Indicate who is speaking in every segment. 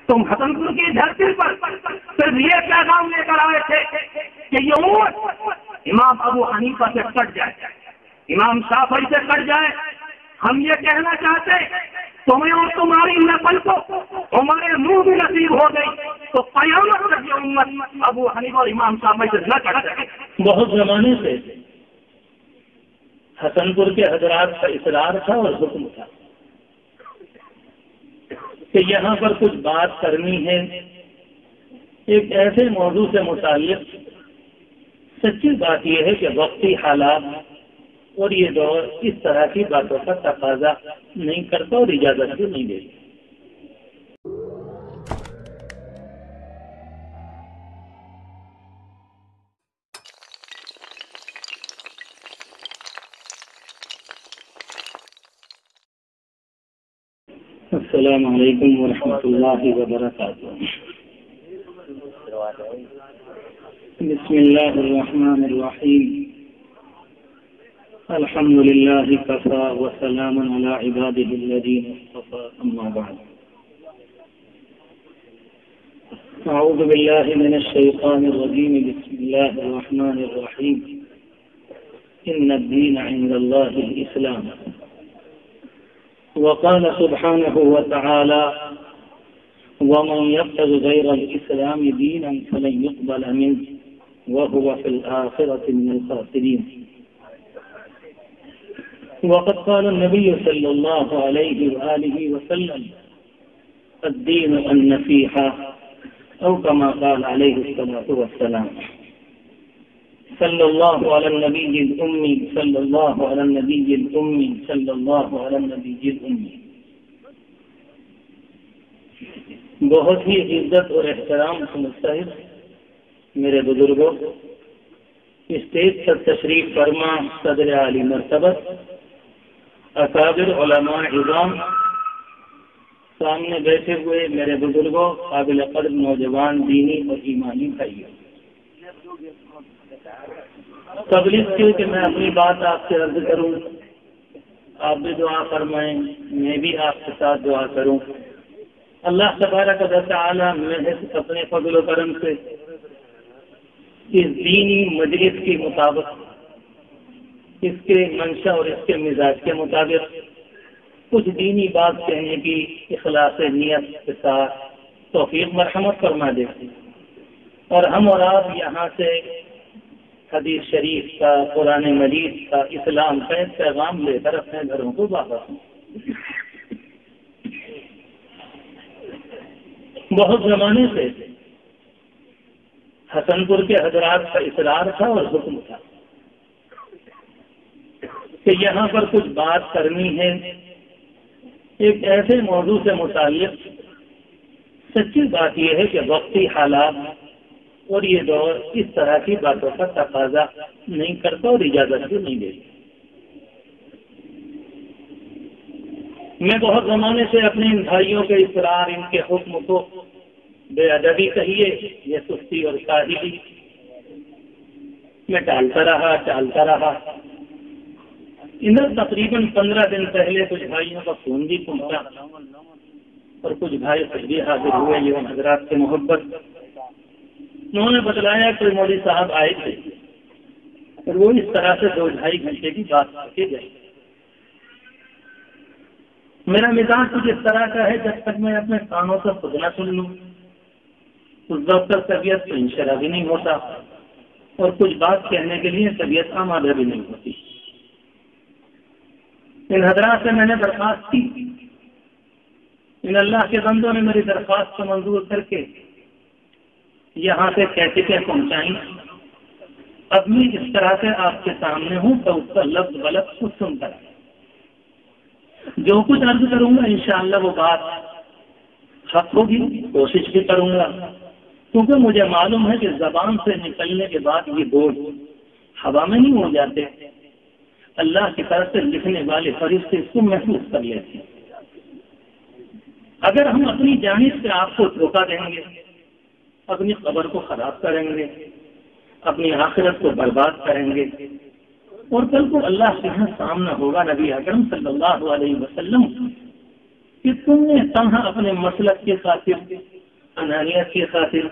Speaker 1: تم حسنپور کی دھرتی پر صرف یہ پیغام لے کر آئے تھے کہ یہ امت امام ابو حنیفہ سے کٹ جائے، امام شافعی سے کٹ جائے۔ ہم یہ کہنا چاہتے تمہیں اور تمہاری نسل کو ہمارے منہ بھی نصیب ہو گئی تو قیامت تک یہ امت ابو حنیفہ اور امام شافعی سے نہ کٹ جائے۔
Speaker 2: بہت زمانے سے حسنپور کے حضرات کا اصرار تھا اور حکم تھا کہ یہاں پر کچھ بات کرنی ہے ایک ایسے موضوع سے متعلق۔ سچی بات یہ ہے کہ وقتی حالات اور یہ دور اس طرح کی باتوں کا تقاضا نہیں کرتا اور اجازت بھی نہیں دیتا۔ السلام علیکم ورحمۃ اللہ وبرکاتہ۔ بسم اللہ الرحمن الرحیم۔ الحمد للہ کفی وسلام علی عبادہ الذین اصطفی، اما بعد۔ اعوذ باللہ من الشیطان الرجیم، بسم اللہ الرحمن الرحیم۔ ان الدین عند اللہ الاسلام۔ وقال سبحانه وتعالى ومن يبتغ غير الإسلام دينا فلن يقبل منه وهو في الآخرة من الخاسرين. وقد قال النبي صلى الله عليه وآله وسلم الدين النصيحة أو كما قال عليه الصلاة والسلام. صلی اللہ علی النبی الأمی، صلی اللہ علی النبی الأمی، صلی اللہ علی النبی الأمی۔ بہت ہی عزت اور احترام سے مستحق میرے بزرگوں، اسٹیج پر تشریف فرما صدر عالی مرتبت، اکابر علماء عظام، سامنے بیٹھے ہوئے میرے بزرگوں، قابل قدر نوجوان دینی اور ایمانی بھائیوں، قبل اس کے کہ میں اپنی بات آپ سے عرض کروں، آپ بھی دعا فرمائیں، میں بھی آپ کے ساتھ دعا کروں۔ اللہ تبارک و تعالی محض اپنے فضل و کرم سے اس دینی مجلس کے مطابق، اس کے منشا اور اس کے مزاج کے مطابق کچھ دینی بات کہنے کی اخلاص نیت کے ساتھ توفیق مرحمت فرما دے، اور ہم اور آپ یہاں سے حدیث شریف کا، قرآن مجید کا، اسلام کا پیغام لے کر اپنے گھروں کو واپس ہوں۔ بہت زمانے سے حسنپور کے حضرات کا اصرار تھا اور حکم تھا کہ یہاں پر کچھ بات کرنی ہے ایک ایسے موضوع سے متعلق۔ سچی بات یہ ہے کہ وقتی حالات اور یہ دور اس طرح کی باتوں کا تقاضا نہیں کرتا اور اجازت بھی نہیں دیتا۔ میں بہت زمانے سے اپنے ان بھائیوں کے اصرار، ان کے حکم کو بے ادبی کہیے یا سستی اور کاہلی میں ٹالتا رہا۔ ادھر تقریباً 15 دن پہلے کچھ بھائیوں کا فون بھی پہنچا اور کچھ بھائی خود بھی حاضر ہوئے، یہ حضرات سے محبت۔ انہوں نے بتلایا کہ مولوی صاحب آئے تھے اور وہ اس طرح سے 2-2.5 گھنٹے کی بات کر کے گئے۔ میرا مزاج کچھ اس طرح کا ہے، جب تک میں اپنے کانوں سے خود نہ سن لوں اس وقت تک طبیعت تو انشرح بھی نہیں ہوتا اور کچھ بات کہنے کے لیے طبیعت آمادہ بھی نہیں ہوتی۔ ان حضرات سے میں نے درخواست کی، ان اللہ کے بندوں نے میری درخواست کو منظور کر کے یہاں سے کیسے پہنچائیں۔ اب میں اس طرح سے آپ کے سامنے ہوں تو اس کا لفظ غلط خود سن کر جو کچھ عرض کروں گا انشاءاللہ وہ بات حق ہوگی، کوشش بھی کروں گا، کیونکہ مجھے معلوم ہے کہ زبان سے نکلنے کے بعد یہ بول ہوا میں نہیں ہو جاتے، اللہ کی طرف سے لکھنے والے فرشتے اس کو محسوس کر لیتے ہیں۔ اگر ہم اپنی جانب سے آپ کو دھوکہ دیں گے، اپنی قبر کو خراب کریں گے، اپنی آخرت کو برباد کریں گے، اور کل کو اللہ کے یہاں سامنا ہوگا نبی اکرم صلی اللہ علیہ وسلم کہ تم نے تنہا اپنے مسلک کے خاطر انانیت کی خاطر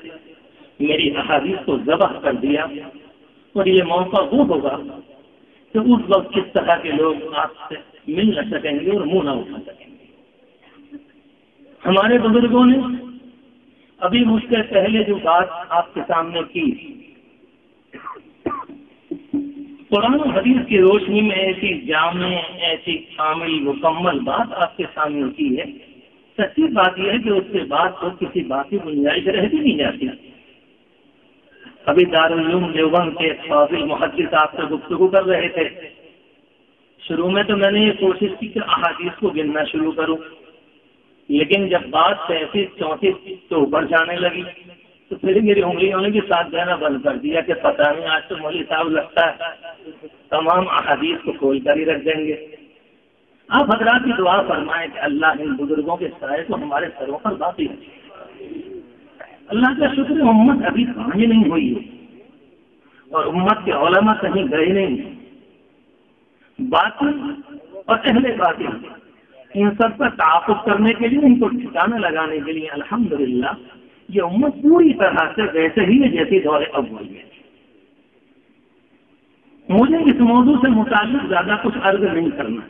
Speaker 2: میری احادیث کو ذبح کر دیا، اور یہ موقع وہ ہوگا کہ اس وقت کس طرح کے لوگ آپ سے مل نہ سکیں گے اور منہ نہ اٹھا سکیں گے۔ ہمارے بزرگوں نے ابھی مجھ سے پہلے جو بات آپ کے سامنے کی، قرآن و حدیث کی روشنی میں ایسی جامع، ایسی کامل مکمل بات آپ کے سامنے کی ہے، سچی بات یہ ہے کہ اس کے بعد تو کسی بات کی گنجائش رہ بھی نہیں جاتی۔ ابھی دارالعلوم دیوبند کے فاضل محدث آپ سے گفتگو کر رہے تھے، شروع میں تو میں نے یہ کوشش کی کہ احادیث کو گننا شروع کروں، لیکن جب بات 33-34 تو اوپر جانے لگی تو پھر میری انگلیوں نے بھی ساتھ دینا بند کر دیا کہ پتہ نہیں آج تو مولوی صاحب لگتا ہے تمام احادیث کو کھول کر ہی رکھ دیں گے۔ آپ حضرات کی دعا فرمائیں کہ اللہ ان بزرگوں کے سائے کو ہمارے سروں پر باقی رکھے۔ اللہ کا شکر ہے امت ابھی کامل نہیں ہوئی ہے اور امت کے علماء کہیں گئے نہیں، باطل اور اہل باطل ان سب کا تعاقب کرنے کے لیے، ان کو ٹھکانا لگانے کے لیے الحمدللہ یہ امت پوری طرح سے ویسے ہی ہے جیسی دور اول میں۔ مجھے اس موضوع سے متعلق زیادہ کچھ عرض نہیں کرنا،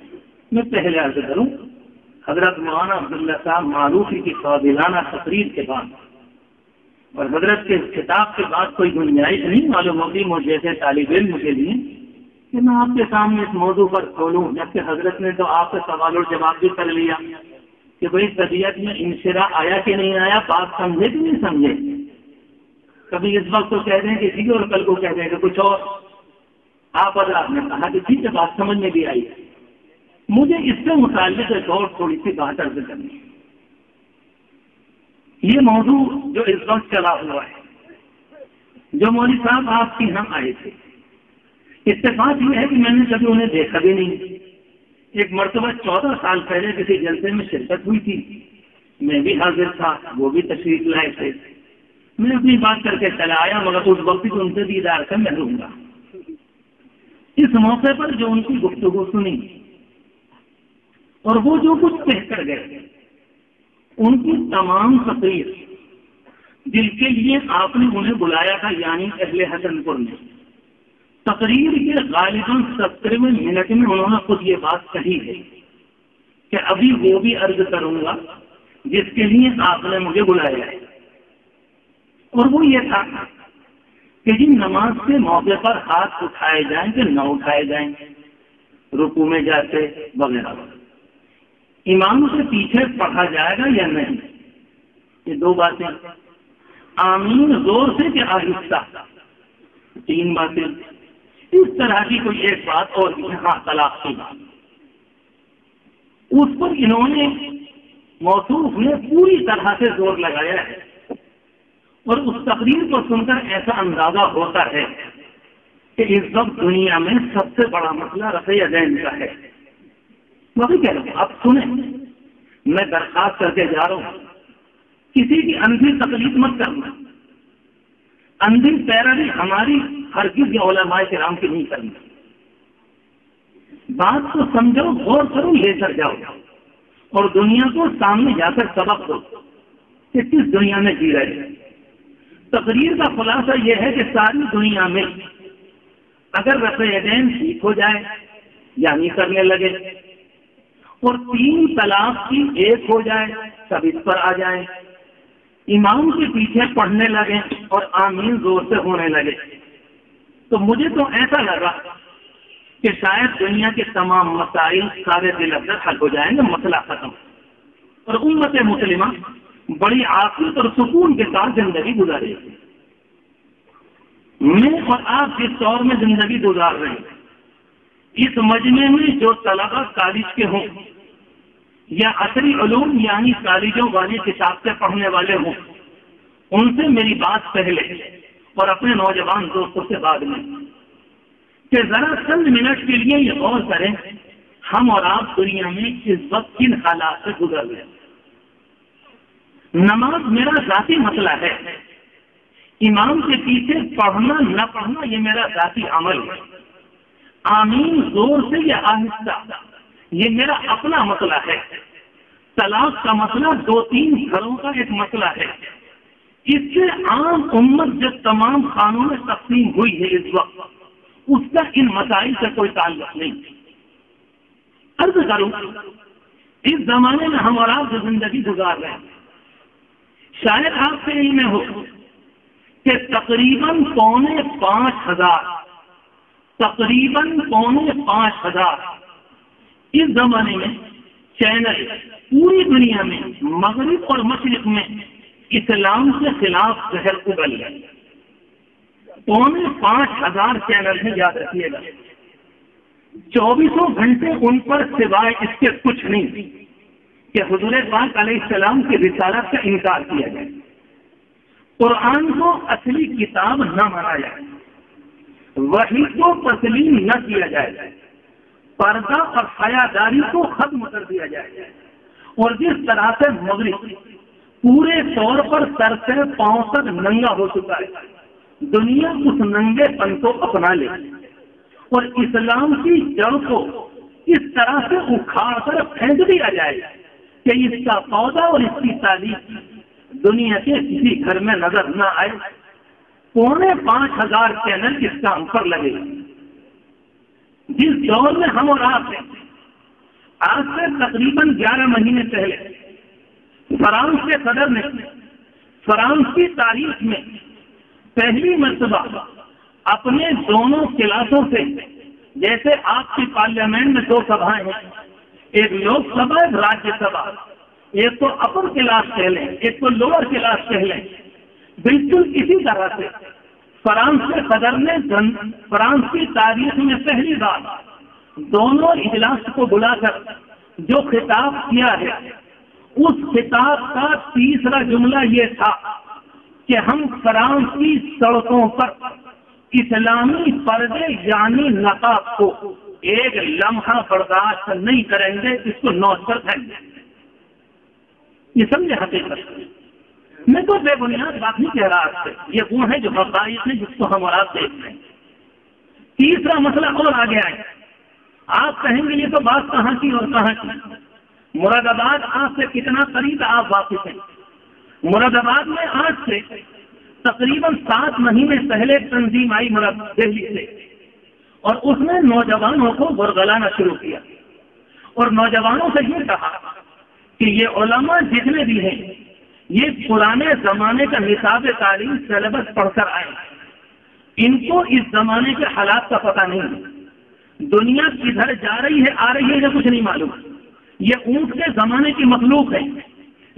Speaker 2: میں پہلے عرض کروں حضرت مولانا عبداللہ صاحب معروفی کی فاضلانہ تقریر کے بعد اور حضرت کے خطاب کے بعد کوئی گنجائش نہیں معلوم ہوگی مجھ جیسے طالب علم کے لیے کہ میں آپ کے سامنے اس موضوع پر کھولوں، جبکہ حضرت نے تو آپ سے سوال اور جواب بھی کر لیا کہ بھائی طبیعت میں انشرا آیا کہ نہیں آیا، بات سمجھے کہ نہیں سمجھے۔ کبھی اس وقت کو کہہ دیں کہ ٹھیک ہے اور کل کو کہہ دیں کہ کچھ اور۔ آپ حضرات نے کہا کہ ٹھیک ہے بات سمجھ میں بھی آئی، مجھے اس سے متعلق ایک اور تھوڑی سی بات عرض کرنی ہے۔ یہ موضوع جو اس وقت چلا ہوا ہے، جو مولوی صاحب آپ کے یہاں آئے تھے، اتفاق یہ ہے کہ میں نے کبھی انہیں دیکھا بھی نہیں۔ ایک مرتبہ 14 سال پہلے کسی جلسے میں شرکت ہوئی تھی، میں بھی حاضر تھا، وہ بھی تشریف لائے تھے، میں اپنی بات کر کے چلا آیا، مگر اس وقت بھی ان سے دیدار سے محروم رہا۔ اس موقع پر جو ان کی گفتگو سنی اور وہ جو کچھ کہہ کر گئے، ان کی تمام تقریر جن کے لیے آپ نے انہیں بلایا تھا، یعنی اہل حسن پور میں، تقریر کے غالباً 70ویں منٹ میں انہوں نے خود یہ بات کہی ہے کہ ابھی وہ بھی عرض کروں گا جس کے لیے آپ نے مجھے بلایا ہے، اور وہ یہ تھا کہ جن نماز کے موقع پر ہاتھ اٹھائے جائیں کہ نہ اٹھائے جائیں، رکوع میں جاتے وغیرہ، امام سے پیچھے پڑھا جائے گا یا نہیں، یہ دو باتیں، آمین زور سے کہ آہستہ، تین باتیں، اس طرح کی کوئی ایک بات اور یہاں طلاق کی بات، اس پر انہوں نے موصوف نے پوری طرح سے زور لگایا ہے، اور اس تقریر کو سن کر ایسا اندازہ ہوتا ہے کہ اس وقت دنیا میں سب سے بڑا مسئلہ رفع یدین کا ہے۔ وہی کہہ رہا ہوں، اب سنیں، میں درخواست کر کے جا رہا ہوں، کسی کی اندھی تقلید مت کرنا، اندھی پیروی ہماری ہرگز علماء کرام کی نہیں کرنا، بات کو سمجھو، غور کرو، لے کر جاؤ اور دنیا کو سامنے جا کر سبق دو کہ کس دنیا میں جی رہے ہیں۔ تقریر کا خلاصہ یہ ہے کہ ساری دنیا میں اگر رفع یدین ٹھیک ہو جائے یعنی کرنے لگے اور 3 طلاق کی ایک ہو جائے سب اس پر آ جائیں، امام کے پیچھے پڑھنے لگے اور آمین زور سے ہونے لگے، تو مجھے تو ایسا لگا کہ شاید دنیا کے تمام مسائل سارے دل افزا حل ہو جائیں گے، مسئلہ ختم، اور امت مسلمہ بڑی عافیت اور سکون کے ساتھ زندگی گزارے گی۔ میں اور آپ جس دور میں زندگی گزار رہے ہیں، اس مجمع میں جو طلبہ کالج کے ہوں یا عصری علوم یعنی کالجوں والی کتاب سے پڑھنے والے ہوں، ان سے میری بات پہلے اور اپنے نوجوان دوستوں سے بعد میں کہ ذرا چند منٹ کے لیے یہ غور کریں ہم اور آپ دنیا میں اس وقت کن حالات سے گزر رہے ہیں۔ نماز میرا ذاتی مسئلہ ہے، امام کے پیچھے پڑھنا نہ پڑھنا یہ میرا ذاتی عمل ہے، آمین زور سے یا آہستہ یہ میرا اپنا مسئلہ ہے، طلاق کا مسئلہ 2-3 گھروں کا ایک مسئلہ ہے،
Speaker 1: اس سے عام امت جو تمام خانوں میں تقسیم ہوئی ہے اس وقت، اس کا ان مسائل سے کوئی تعلق نہیں۔ عرض کروں، اس زمانے میں ہم اور آپ جو زندگی گزار رہے ہیں، شاید آپ سے علم ہو کہ تقریباً 5,500 اس زمانے میں چینل پوری دنیا میں مغرب اور مشرق میں اسلام کے خلاف زہر اگل گئے۔ 5,500 چینل ہیں، یاد رکھیے گا۔ 24 گھنٹے ان پر سوائے اس کے کچھ نہیں کہ حضور پاک علیہ السلام کی رسالت کا انکار کیا جائے، قرآن کو اصلی کتاب نہ مانا جائے، وحی کو تسلیم نہ کیا جائے، پردہ اور حیاداری کو ختم کر دیا جائے، اور جس طرح سے مغرب پورے طور پر سر سے پاؤں تک ننگا ہو چکا ہے، دنیا اس ننگے پن کو اپنا لے اور اسلام کی جڑ کو اس طرح سے اکھاڑ کر پھینک دیا جائے کہ اس کا پودا اور اس کی تعلیم دنیا کے کسی گھر میں نظر نہ آئے۔ 5,500 چینل اس کام پر لگے۔ جس دور میں ہم اور آپ ہیں، آج سے تقریباً 11 مہینے پہلے فرانس کے صدر نے فرانس کی تاریخ میں پہلی مرتبہ اپنے دونوں کلاسوں سے، جیسے آپ کی پارلیمنٹ میں 2 سبھائیں ہیں، ایک لوک سبھا ایک راجیہ سبھا، ایک تو اپر کلاس کہہ لیں ایک تو لوور کلاس کہہ لیں، بالکل اسی طرح سے فرانس کے صدر نے فرانس کی تاریخ میں پہلی بار دونوں اجلاس کو بلا کر جو خطاب کیا ہے، اس خطاب کا تیسرا جملہ یہ تھا کہ ہم فرانس کی سڑکوں پر اسلامی پردے یعنی نقاب کو ایک لمحہ برداشت نہیں کریں گے، اس کو نوٹ پر پھینک دیں گے۔ یہ سمجھے حقیقت؟ میں تو بے بنیاد بات نہیں کہہ رہا آپ سے، یہ وہ ہے جو حقائق ہے جس کو ہم اور آپ دیکھ رہے ہیں۔ تیسرا مسئلہ اور آگے آئے، آپ کہیں گے یہ تو بات کہاں کی اور کہاں کی؟ مراد آباد آپ سے کتنا قریب آپ واقف ہیں؟ مراد آباد میں آج سے تقریباً 7 مہینے پہلے تنظیم آئی مراد دہلی سے، اور اس نے نوجوانوں کو برگلانا شروع کیا اور نوجوانوں سے یہ کہا کہ یہ علماء جتنے بھی ہیں یہ پرانے زمانے کا نصاب تعلیم سلیبس پڑھ کر آئے، ان کو اس زمانے کے حالات کا پتہ نہیں، دنیا کدھر جا رہی ہے آ رہی ہے یہ کچھ نہیں معلوم، یہ اونٹ کے زمانے کی مخلوق ہے،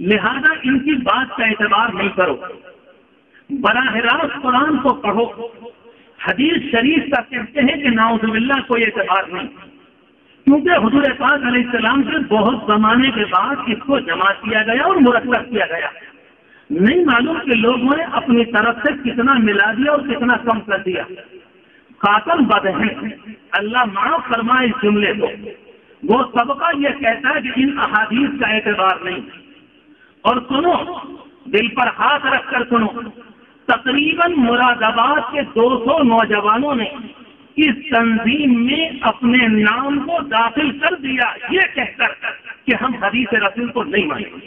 Speaker 1: لہذا ان کی بات کا اعتبار نہیں کرو، براہ راست قرآن کو پڑھو، حدیث شریف کا کہتے ہیں کہ نعوذ باللہ کوئی اعتبار نہیں، کیونکہ حضور پاک علیہ السلام سے بہت زمانے کے بعد اس کو جمع کیا گیا اور مرتب کیا گیا، نہیں معلوم کہ لوگوں نے اپنی طرف سے کتنا ملا دیا اور کتنا کم کر دیا۔ قاتل بد ہیں، اللہ معاف فرمائے اس جملے کو، وہ طبقہ یہ کہتا ہے کہ ان احادیث کا اعتبار نہیں، اور سنو، دل پر ہاتھ رکھ کر سنو، تقریباً مراد آباد کے 200 نوجوانوں نے اس تنظیم میں اپنے نام کو داخل کر دیا، یہ کہہ کر کہ ہم حدیث رسول کو نہیں مانیں گے۔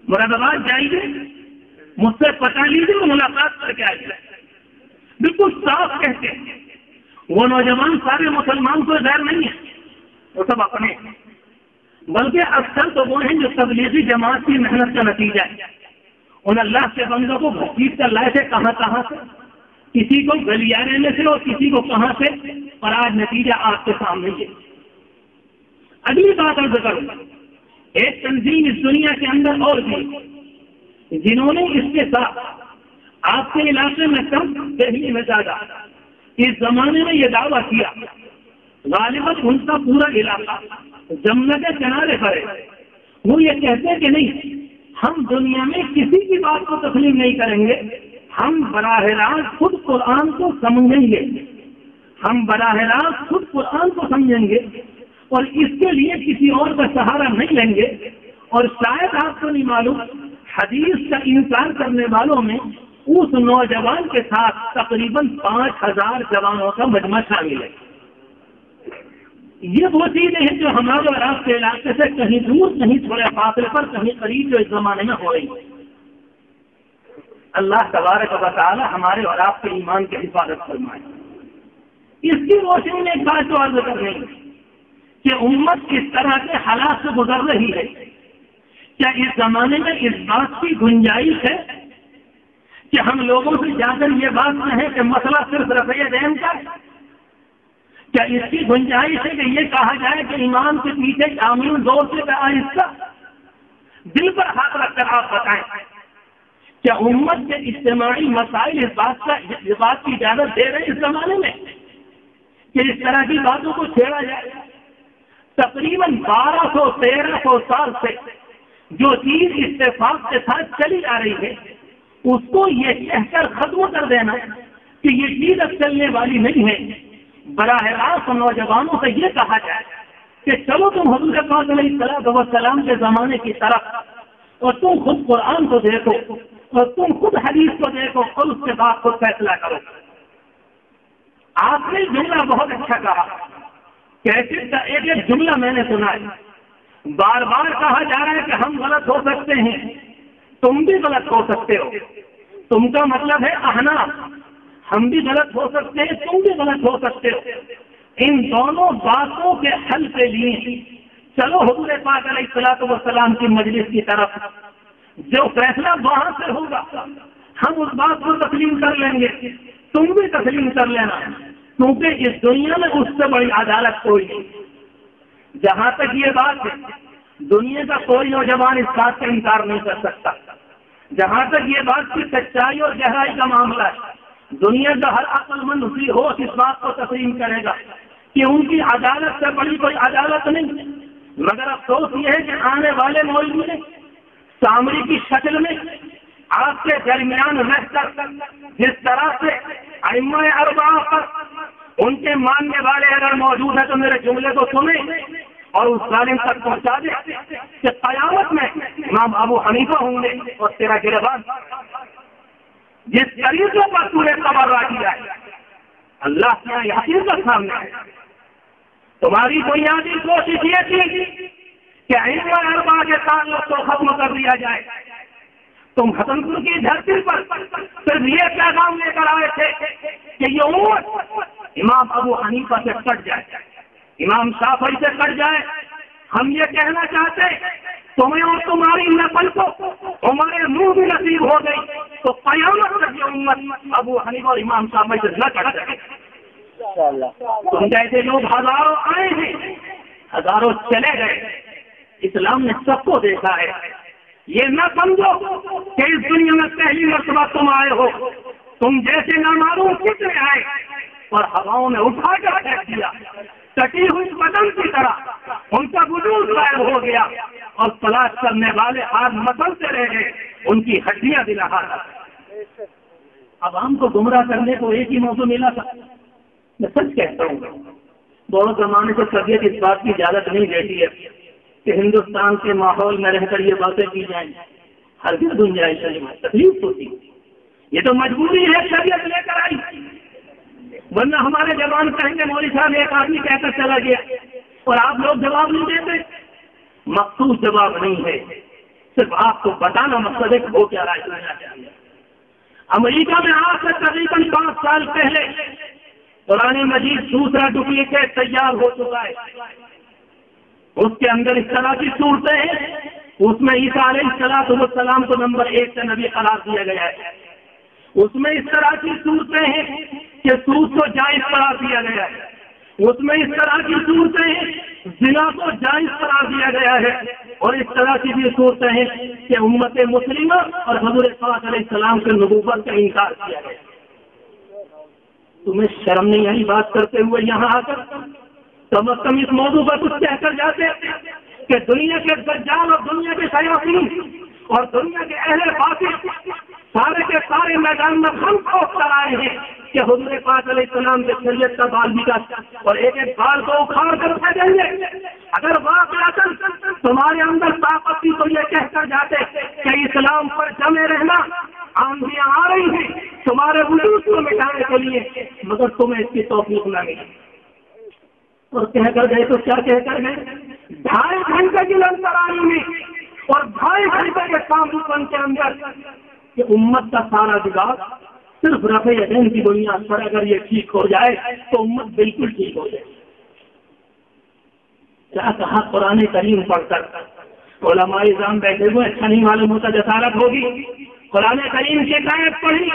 Speaker 1: مراد آباد جائیے، مجھ سے پتا لیجیے، ملاقات کر کے آئیے، بالکل صاف کہتے ہیں وہ نوجوان سارے مسلمان کو غیر نہیں ہے، وہ سب اپنے ہیں، بلکہ اکثر تو وہ ہیں جو تبلیغی جماعت کی محنت کا نتیجہ ہے، ان اللہ کے بندوں کو بھٹیٹ کر لائے تھے کہاں کہاں سے، کسی کو گلیارے میں سے اور کسی کو کہاں سے، اور آج نتیجہ آپ کے سامنے ہے۔ اگلی بات عرض کروں، ایک تنظیم اس دنیا کے اندر اور بھی جنہوں نے اس کے ساتھ آپ کے علاقے میں کم دہلی میں زیادہ اس زمانے میں یہ دعویٰ کیا، غالباً ان کا پورا علاقہ جمنا کے کنارے پر ہے، وہ یہ کہتے ہیں کہ نہیں، ہم دنیا میں کسی کی بات کو تسلیم نہیں کریں گے، ہم براہ راست خود قرآن کو سمجھیں گے، ہم براہ راست خود قرآن کو سمجھیں گے اور اس کے لیے کسی اور کا سہارا نہیں لیں گے، اور شاید آپ کو نہیں معلوم حدیث کا انکار کرنے والوں میں اس نوجوان کے ساتھ تقریباً 5,000 جوانوں کا مجمع شامل ہے۔ یہ وہ چیزیں ہیں جو ہمارے اور آپ کے علاقے سے کہیں دور، کہیں تھوڑے فاصلے پر، کہیں قریب جو اس زمانے میں ہو رہی ہے۔ اللہ تبارک و تعالی ہمارے اور آپ کے ایمان کی حفاظت فرمائے۔ اس کی روشنی میں ایک بات جو عرض کر رہی ہے کہ امت کس طرح کے حالات سے گزر رہی ہے، کیا اس زمانے میں اس بات کی گنجائش ہے کہ ہم لوگوں سے جا کر یہ بات کہیں کہ مسئلہ صرف رفع دین کا؟ کیا اس کی گنجائش ہے کہ یہ کہا جائے کہ امام کے پیچھے آمین زور سے آہستہ؟ دل پر ہاتھ رکھ کر آپ بتائیں، کیا امت کے اجتماعی مسائل اس بات کی اجازت دے رہے اس زمانے میں کہ اس طرح کی باتوں کو چھیڑا جائے؟ تقریباً 1200-1300 سال سے جو چیز اتفاق کے ساتھ چلی آ رہی ہے، اس کو یہ کہہ کر ختم کر دینا کہ یہ چیز اب چلنے والی نہیں ہے، براہ راست نوجوانوں سے یہ کہا جائے کہ چلو تم حضور پاک علیہ السلام کے زمانے کی طرف، اور تم خود قرآن کو دیکھو اور تم خود حدیث کو دیکھو اور اس کے بعد خود فیصلہ کرو۔ آپ نے جملہ بہت اچھا کہا، کیسے کا ایک جملہ میں نے سنا ہے، بار بار کہا جا رہا ہے کہ ہم غلط ہو سکتے ہیں، تم بھی غلط ہو سکتے ہو۔ تم کا مطلب ہے احناف، ہم بھی غلط ہو سکتے ہیں، تم بھی غلط ہو سکتے ہو۔ ان دونوں باتوں کے حل کے لیے چلو حضور پاک علیہ السلام کی مجلس کی طرف، جو فیصلہ وہاں سے ہوگا ہم اس بات کو تسلیم کر لیں گے، تم بھی تسلیم کر لینا، کیونکہ اس دنیا میں اس سے بڑی عدالت کوئی نہیں۔ جہاں تک یہ بات ہے، دنیا کا کوئی نوجوان اس بات کا انکار نہیں کر سکتا۔ جہاں تک یہ بات کی سچائی اور گہرائی کا معاملہ ہے، دنیا کا ہر عقل مند ذی ہوش اس بات کو تسلیم کرے گا کہ ان کی عدالت سے بڑی کوئی عدالت نہیں۔ مگر افسوس یہ ہے کہ آنے والے مولوی نے سامری کی شکل میں آپ کے درمیان رہ کر جس طرح سے ائمہ اربعہ پر ان کے ماننے والے اگر موجود ہیں تو میرے جملے کو سنیں اور اس ظالم تک پہنچا دیں کہ قیامت میں امام ابو حنیفہ ہوں گے اور تیرا گربان۔ جس طریقے پر تو نے تبرہ کیا ہے، اللہ کے یہاں یہ حقیقت سامنے ہے۔ تمہاری بنیادی کوشش یہ تھی کہ ائمہ اربعہ کے تعلق کو ختم کر دیا جائے۔ تم حسن پور کی دھرتی پر صرف یہ پیغام لے کر آئے تھے کہ یہ امت امام ابو حنیفہ سے کٹ جائے، امام شافعی سے کٹ جائے۔ ہم یہ کہنا چاہتے تمہیں اور تمہاری نسل کو ہمارے منہ بھی نصیب ہو گئی تو قیامت تک یہ امت ابو حنیفہ اور امام شافعی سے نہ کٹ سکے۔ تم جیسے لوگ ہزاروں آئے ہیں، ہزاروں چلے گئے۔ اسلام نے سب کو دیکھا ہے۔ یہ نہ سمجھو کہ اس دنیا میں پہلی مرتبہ تم آئے ہو، تم جیسے نامعلوم کتنے آئے اور ہواؤں میں اٹھا کر پھینک دیا، کٹی ہوئی بدن کی طرح ان کا وجود غائب ہو گیا اور تلاش کرنے والے ہاتھ مسلتے رہ گئے، ان کی ہڈیاں بھی رہا۔ عوام کو گمراہ کرنے کو ایک ہی موضوع ملا تھا۔ میں سچ کہتا ہوں، بہت زمانے سے طبیعت اس بات کی اجازت نہیں دیتی ہے کہ ہندوستان کے ماحول میں رہ کر یہ باتیں کی جائیں۔ ہرگز گنجائش نہیں، تکلیف ہوتی، یہ تو مجبوری ہے، شریعت لے کر آئی، ورنہ ہمارے جوان کہیں گے مولوی صاحب ایک آدمی کہہ کر چلا گیا اور آپ لوگ جواب نہیں دیتے۔ مخصوص جواب نہیں ہے، صرف آپ کو بتانا مقصد ہے کہ وہ کیا رائے کرنا چاہیے۔ امریکہ میں آج سے تقریباً 5 سال پہلے قرآن مجید دوسرا ڈپلیکیٹ تیار ہو چکا ہے۔ اس کے اندر اس طرح کی صورتیں ہیں، اس میں عیسیٰ علیہ السلام کو نمبر 1 سے نبی قرار دیا گیا ہے۔ اس میں اس طرح کی صورتیں ہیں کہ سود کو جائز قرار دیا گیا ہے۔ اس میں اس طرح کی صورتیں ہیں زنا کو جائز قرار دیا گیا ہے، اور اس طرح کی بھی صورتیں ہیں کہ امت مسلمہ اور حضور پاک علیہ السلام کے نبوت کا انکار کیا گیا۔ تمہیں شرم نہیں آئی بات کرتے ہوئے یہاں آ کر؟ کم از کم اس موضوع پر کچھ کہہ کر جاتے کہ دنیا کے دجال اور دنیا کے شیاطین اور دنیا کے اہل باطل سارے کے سارے میدان میں ہم خوف کر آئے ہیں کہ حضور پاک علیہ السلام کے شریعت کا بال بھی کا اور ایک ایک بال کو اکھاڑ کر پھینکیں گے۔ اگر واقعات تمہارے اندر طاقت تھی تو یہ کہہ کر جاتے کہ اسلام پر جمے رہنا، آندھیاں آ رہی ہیں تمہارے وجود کو مٹانے کے لیے، مگر تمہیں اس کی توفیق نہ ملی۔ اور کہہ کر گئے تو کیا کہہ کر گئے؟ 2.5 گھنٹے کی لنگرانی میں اور 2.5 گھنٹے کے سامنے کے اندر کہ امت کا سارا بگاڑ صرف رفع یدین کی بنیاد پر اگر یہ ٹھیک ہو جائے تو امت بالکل ٹھیک ہو جائے۔ کیا کہا قرآن کریم پڑھ کر؟ علماء اعظام بیٹھے ہوئے، اچھا نہیں معلوم ہوتا جسارت ہوگی۔ قرآن کریم کی آیت پڑھی،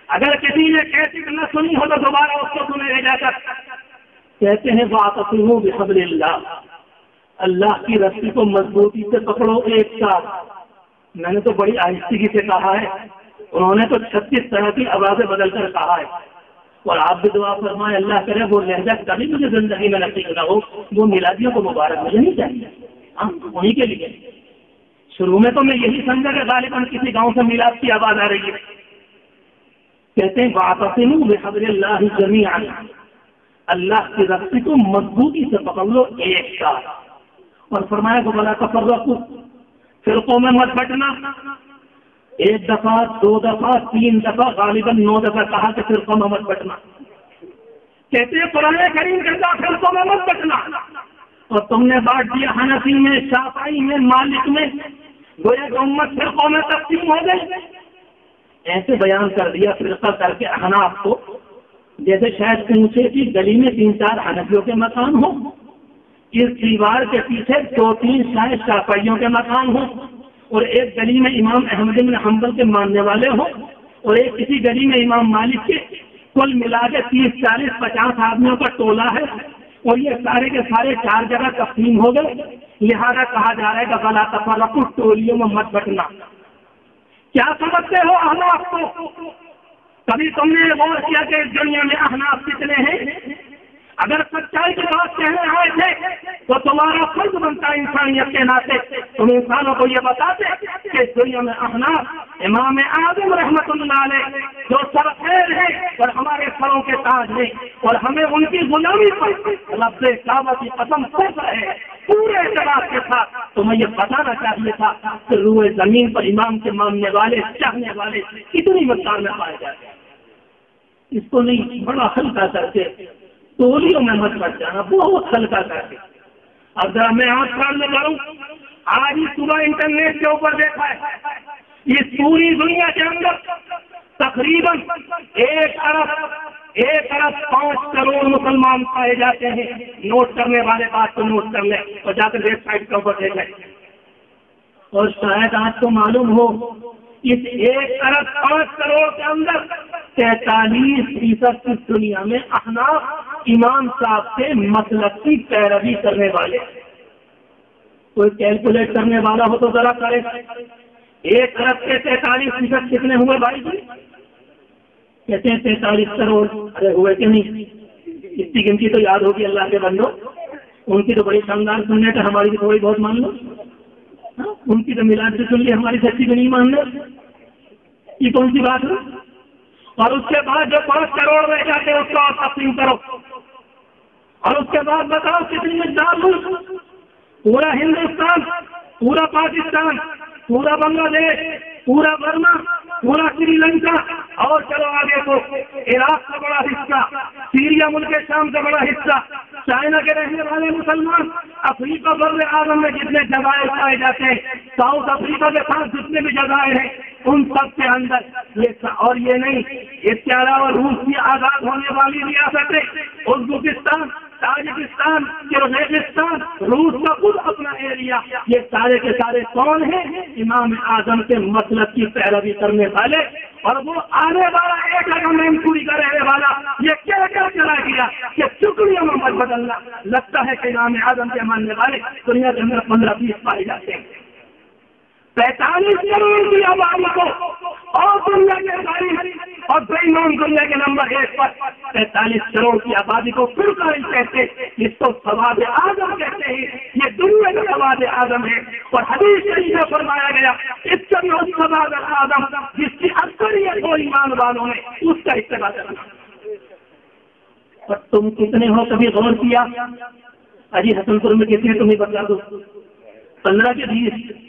Speaker 1: اگر کسی نے کیسے نہ سنی ہو تو دوبارہ اس کو سنے جا کر کہتے ہیں واعتصموا بحبل اللہ، اللہ کی رسی کو مضبوطی سے پکڑو ایک ساتھ۔ میں نے تو بڑی آہستگی سے کہا ہے، انہوں نے تو 36 طرح کی آوازیں بدل کر کہا ہے، اور آپ بھی دعا فرمائے اللہ کرے وہ لہجہ کبھی مجھے زندگی میں نصیب نہ ہو، وہ میلادیوں کو مبارک مجھے نہیں چاہیے، ہاں انہیں کے لیے۔ شروع میں تو میں یہی سمجھا کہ غالباً کسی گاؤں سے میلاد کی آواز آ رہی ہے۔ کہتے ہیں واعتصموا بحبل اللہ جمیعا، اللہ کی رسی کو مضبوطی سے پکڑ لو ایک ساتھ، اور فرمایا کہ ولا تفرقوا، فرقوں میں مت بٹنا۔ 1 دفعہ 2 دفعہ 3 دفعہ غالباً 9 دفعہ کہا کہ فرقوں میں مت بٹنا۔ کہتے ہیں قرآن کریم کہتا فرقوں میں مت بٹنا، اور تم نے بانٹ دیا حنفی میں، شافعی میں، مالک میں، گویا کہ امت فرقوں میں تقسیم ہو گئی۔ ایسے بیان کر دیا فرقہ کر کے احناف کو، جیسے شاید پوچھے کہ گلی میں 3-4 حنفیوں کے مکان ہوں، اس دیوار کے پیچھے 2-3 شاید شافعیوں کے مکان ہوں، اور ایک گلی میں امام احمد بن حنبل کے ماننے والے ہوں، اور ایک کسی گلی میں امام مالک کے، کل ملا کے 30-40-50 آدمیوں کا ٹولہ ہے، اور یہ سارے کے سارے 4 جگہ تقسیم ہو گئے۔ لہذا کہا جا رہا ہے کہ فلا تفرقوا، ٹولیوں میں مت بٹنا۔ کیا سمجھتے ہو احناف کو؟ کبھی تم نے غور کیا کہ اس دنیا میں احناف کتنے ہیں؟ اگر سچائی کی بات کہنے آئے تھے تو تمہارا فرض بنتا ہے انسانیت کے ناطے تم انسانوں کو یہ بتاتے کہ اس دنیا میں احناف امام اعظم رحمت اللہ علیہ جو سر خیر ہے اور ہمارے سروں کے تاج ہیں، اور ہمیں ان کی غلامی پر رب کعبہ کی قسم سچ ہے پورے اعتراف کے ساتھ تمہیں یہ بتانا چاہیے تھا کہ روئے زمین پر امام کے ماننے والے چاہنے والے کتنی مقدار میں پائے جاتے ہیں۔ اس کو نہیں بڑا ہلکا کر کے تولیوں میں مت بچ جانا، بہت ہلکا کر کے۔ اب ذرا میں آج سامنے کروں، آج ہی صبح انٹرنیٹ کے اوپر دیکھا ہے اس پوری دنیا کے اندر تقریباً 1 ارب 5 کروڑ مسلمان پائے جاتے ہیں۔ نوٹ کرنے والے بات کو نوٹ کر لیں اور جا کر ویب سائٹ کے اوپر دیکھ لیں، اور شاید آج کو معلوم ہو اس 1 ارب 5 کروڑ کے اندر 43% اس دنیا میں احناف امام صاحب کے مسلک کی پیروی کرنے والے۔ کوئی کیلکولیٹ کرنے والا ہو تو ذرا کرے، 1 ارب کے 43% کتنے ہوئے بھائی جی؟ کہتے ہیں 43 کروڑ۔ ارے ہوئے کہ نہیں؟ اتنی گنتی تو یاد ہوگی اللہ کے بندو، ان کی تو بڑی شاندار سننے تو ہماری بھی تھوڑی بہت مان لو، ان کی تو میلاد سے سن لی، ہماری سچی بھی نہیں مان لو، یہ کون سی بات ہے؟ اور اس کے بعد جو 5 کروڑ رہ جاتے ہیں اس کو آپ تقسیم کرو، اور اس کے بعد بتاؤ کتنی مقدار ملک، پورا ہندوستان، پورا پاکستان، پورا بنگلہ دیش، پورا برما، پورا سری لنکا، اور چلو آگے کو عراق کا بڑا حصہ، سیریا ملک شام کا بڑا حصہ، چائنا کے رہنے والے مسلمان، افریقہ بر اعظم میں جتنے جزائر پائے جاتے ہیں، ساؤتھ افریقہ کے ساتھ جتنے بھی جزائر ہیں ان سب کے اندر یہ، اور یہ نہیں، اس کے علاوہ روس کی آزاد ہونے والی ریاستیں، ازبکستان، تاجکستان، کرغیزستان، روس کا خود اپنا ایریا، یہ سارے کے سارے کون ہیں؟ امام اعظم کے مسلک کی پیروی کرنے والے، اور وہ آنے والا 1 ارب پوری کا رہنے والا یہ کیا چلا گیا کہ ٹکڑیوں میں مت بدلنا۔ لگتا ہے کہ امام اعظم کے ماننے والے دنیا کے اندر 15-20 پائے جاتے ہیں۔ 45 کروڑ کی آبادی کو اور دنیا کے تاریخ اور بے ایمان دنیا کے نمبر 1 پر 45 کروڑ کی آبادی کو فرقہ کہتے ہیں، جس کو سواد اعظم کہتے ہیں، یہ دنیا کا سواد اعظم ہے، اور حدیث شریف میں فرمایا گیا اتبعوا السواد اعظم، جس کی اکثریت ہو ایمان والوں نے اس کا اتباع کرنا۔ اور تم کتنے ہو کبھی غور کیا؟ اجی حسن پور میں کتنے تمہیں بتا دو، 15 کے 20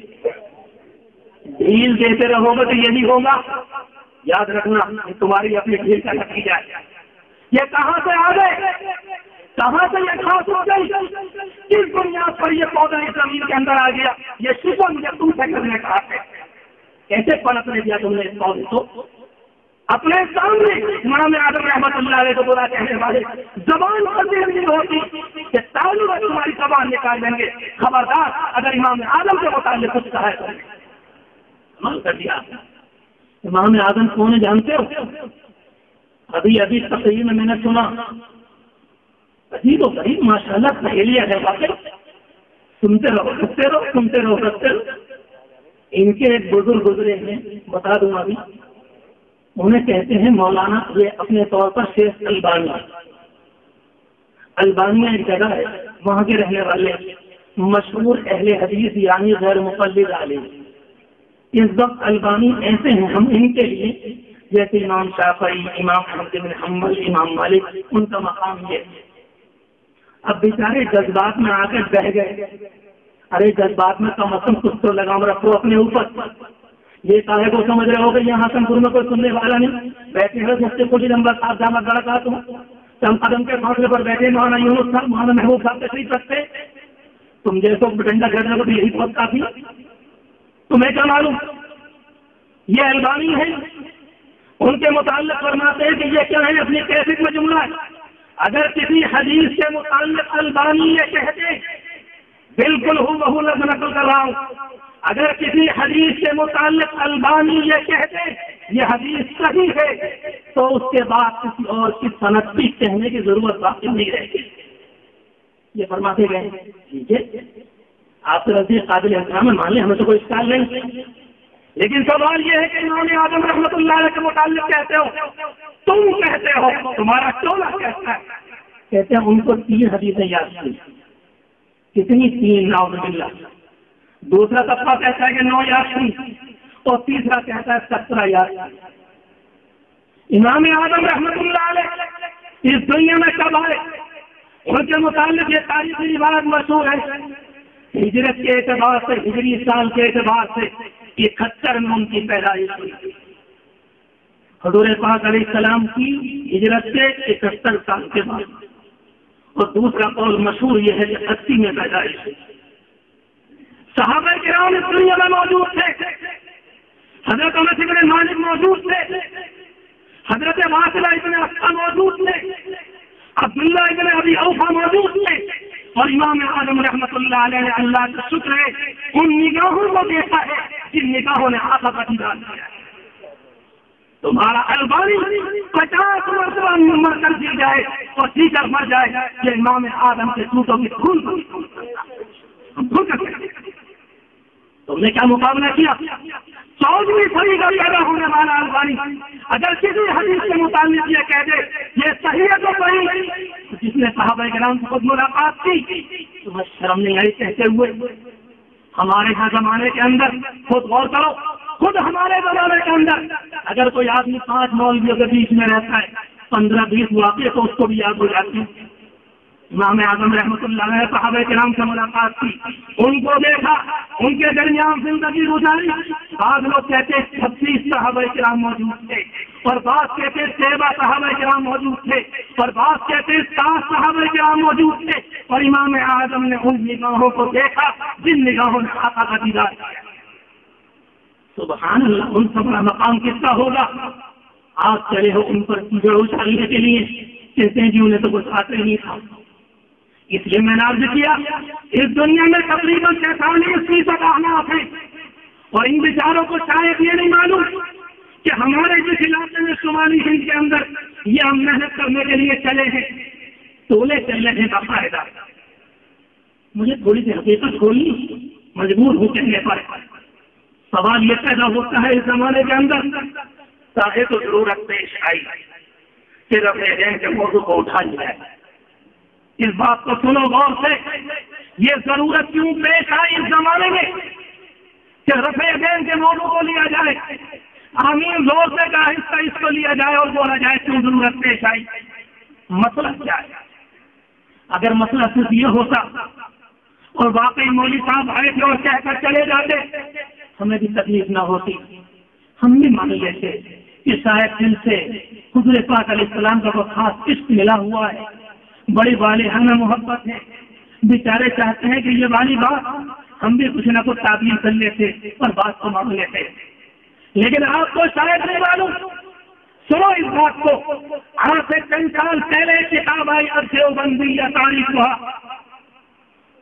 Speaker 1: ڈھیل دیتے رہو گے تو یہی ہوگا، یاد رکھنا تمہاری اپنی ڈھیل کا نتیجہ ہے۔ یہ کہاں سے آ گئے؟ کہاں سے یہ خاص ہو گئی؟ کس بنیاد پر یہ پودا اس زمین کے اندر آ گیا؟ یہ شکر مجھے تم سے کرنے کا ہے، کیسے پلٹنے دیا تم نے اس پودے کو؟ اپنے سامنے امام اعظم رحمۃ اللہ علیہ کو برا کہنے والے زبان پر نہیں ہوتی کہ تعلق تمہاری زبان نکال دیں گے، خبردار اگر امام اعظم کے متعلق کچھ کہا ہے عمل کر دیا۔ امام اعظم کون ہے جانتے ہو؟ ابھی تقریر میں نے سنا، عجیب و غریب ماشاء اللہ پہیلیاں ہے واقعی، سنتے رہو سکتے رہو سنتے رہو سکتے رہو۔ ان کے ایک بزرگ گزرے ہیں، بتا دوں ابھی، انہیں کہتے ہیں مولانا، یہ اپنے طور پر شیخ البانیہ ایک جگہ ہے، وہاں کے رہنے والے مشہور اہل حدیث یعنی غیر مقلد عالم۔ اس وقت البانی ایسے ہیں ہم ان کے لیے جیسے امام شافعی، امام احمد بن حنبل، امام مالک، ان کا مقام یہ۔ اب بیچارے جذبات میں آ کر بہ گئے، ارے جذبات میں کم از کم کچھ تو لگام رکھو اپنے اوپر۔ یہ کاہے کو سمجھ رہے ہو کہ یہاں حسن پور میں کوئی سننے والا نہیں؟ بیٹھے ہوئے مفتی کلی نمبر صاحب جامع لڑکا تم چند قدم کے فاصلے پر بیٹھے مولانا یونس صاحب، مولانا محبوب صاحب تشریف رکھتے، تم جیسو بٹنڈا گھرنے کو یہی بہت کافی۔ تمہیں کیا معلوم؟ یہ البانی ہے، ان کے متعلق فرماتے ہیں کہ یہ کیا ہے، اپنی کیفیت میں جملہ ہے۔ اگر کسی حدیث کے متعلق البانی یہ کہتے، بالکل ہو نقل کر رہا ہوں، اگر کسی حدیث کے متعلق البانی یہ کہتے یہ حدیث صحیح ہے تو اس کے بعد کسی اور کی صنعت بھی کہنے کی ضرورت باقی نہیں رہے گی۔ یہ فرماتے گئے ٹھیک ہے، آپ سے رضی قابل احترام ہے، مان لیں، ہمیں تو کوئی اشکال نہیں، لیکن سوال یہ ہے کہ امام اعظم رحمۃ اللہ علیہ کے متعلق کہتے ہو، تم کہتے ہو، تمہارا ٹولہ کہتا ہے، کہتے ہیں ان کو 3 حدیثیں یاد تھی۔ کتنی؟ 3، نعوذ باللہ۔ دوسرا طبقہ کہتا ہے کہ 9 یاد تھی، اور تیسرا کہتا ہے 17 یاد تھی۔ امام اعظم رحمۃ اللہ علیہ اس دنیا میں کب آئے؟ ان کے متعلق یہ تاریخی روایت مشہور ہے، ہجرت کے اعتبار سے، ہجری سال کے اعتبار سے 71 میں ان کی پیدائش ہوئی۔ حضور پاک علیہ السلام کی ہجرت سے 71 سال کے بعد، اور دوسرا قول مشہور یہ ہے کہ 80 میں پیدائش ہوئی۔ صحابہ کرام اس دنیا میں موجود تھے، حضرت انس بن مالک موجود تھے، حضرت واصلہ ابن عقبہ موجود تھے، عبداللہ ابن ابی اوفا موجود تھے، اور امام اعظم رحمۃ اللہ علیہ نے اللہ کا شکر ہے ان نگاہوں کو دیکھا ہے جن نگاہوں نے آقا کا دیدار کیا ہے۔ تمہارا البانی 50 مرتبہ مر کر دی جائے اور جی کر مر جائے، یہ امام اعظم کے سوتوں کی خون تم نے کیا مقابلہ کیا؟ 14ویں صدی کا پیدا ہونے والا البانی اگر کسی حدیث کے متعلق یہ کہہ دے یہ صحیح ہے تو صحیح، جس نے صحابہ کرام سے خود ملاقات کی تمہیں شرم نہیں آئی کہتے ہوئے؟ ہمارے ہاں زمانے کے اندر خود غور کرو، خود ہمارے زمانے کے اندر اگر کوئی آدمی 5 مولویوں کے بیچ میں رہتا ہے 15-20 واقعے تو اس کو بھی یاد ہو جاتی ہے۔ امام اعظم رحمۃ اللہ علیہ صحابہ کرام سے ملاقات کی، ان کو دیکھا، ان کے درمیان زندگی گزاری۔ بعض لوگ کہتے 36 صحابہ کرام موجود تھے، اور بعض کہتے 13 صحابہ کرام موجود تھے، اور بعض کہتے 7 صحابہ کرام موجود تھے، اور امام اعظم نے ان نگاہوں کو دیکھا جن نگاہوں نے آقا کا دیدار کیا۔ سبحان اللہ، ان سب کا مقام کتنا ہوگا؟ آپ چلے ہو ان پر کیجڑ اچھالنے کے لیے، کہتے ہیں جی انہیں تو کچھ آتے نہیں تھا۔ اس لیے میں نے عرض کیا اس دنیا میں تقریباً 43% احناف ہیں، اور ان بیچاروں کو شاید یہ نہیں معلوم کہ ہمارے جس علاقے میں شمالی ہند کے اندر یہ ہم محنت کرنے کے لیے چلے ہیں، تولے چل رہے ہیں باقاعدہ۔ مجھے تھوڑی سی حقیقت کھولنی مجبور ہو کہنے پر سوال یہ پیدا ہوتا ہے اس زمانے کے اندر چاہے تو ضرورت پیش آئی کہ رفع دین کے موضوع کو اٹھا جائے۔ اس بات کو سنو غور سے، یہ ضرورت کیوں پیش آئی اس زمانے میں کہ رفع دین کے موضوع کو لیا جائے؟ آمین زور سے کا حصہ اس کو لیا جائے اور بولا جائے کیوں ضرورت پیش آئی؟ مسئلہ کیا ہے؟ اگر مسئلہ صرف یہ ہوتا اور واقعی مولوی صاحب آئے تھے اور کہہ کر چلے جاتے ہمیں بھی تکلیف نہ ہوتی، ہم بھی مان لیتے کہ شاید دل سے حضور پاک علیہ السلام کا کوئی خاص عشق ملا ہوا ہے، بڑی والہانہ محبت ہے، بیچارے چاہتے ہیں کہ یہ والی بات ہم بھی کچھ نہ کچھ تعبیر کر لیتے اور بات کو مان لیتے، لیکن آپ کو شاید نہیں معلوم۔ سنو اس بات کو، آج سے چند سال پہلے کتاب آئی دیوبندیہ تاریخ ہوا،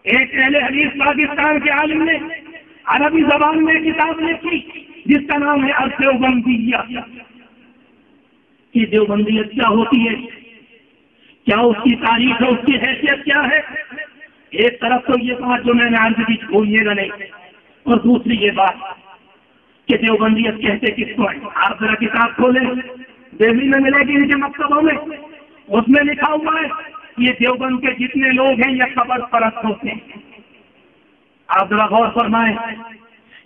Speaker 1: ایک اہل حدیث پاکستان کے عالم نے عربی زبان میں کتاب لکھی جس کا نام ہے دیوبندیہ۔ کہ دیوبندیت کیا ہوتی ہے، کیا اس کی تاریخ ہے، اس کی حیثیت کیا ہے؟ ایک طرف تو یہ بات جو میں نے عرض کی بھولیے گا نہیں، اور دوسری یہ بات کہ دیوبندیت کہتے کس کو ہے۔ آپ ذرا کتاب کھولیں، دہلی میں ملے گی ان کے مکتبوں میں، اس میں لکھا ہوا ہے یہ دیوبند کے جتنے لوگ ہیں یہ قبر پرست ہوتے ہیں۔ آپ ذرا غور فرمائیں،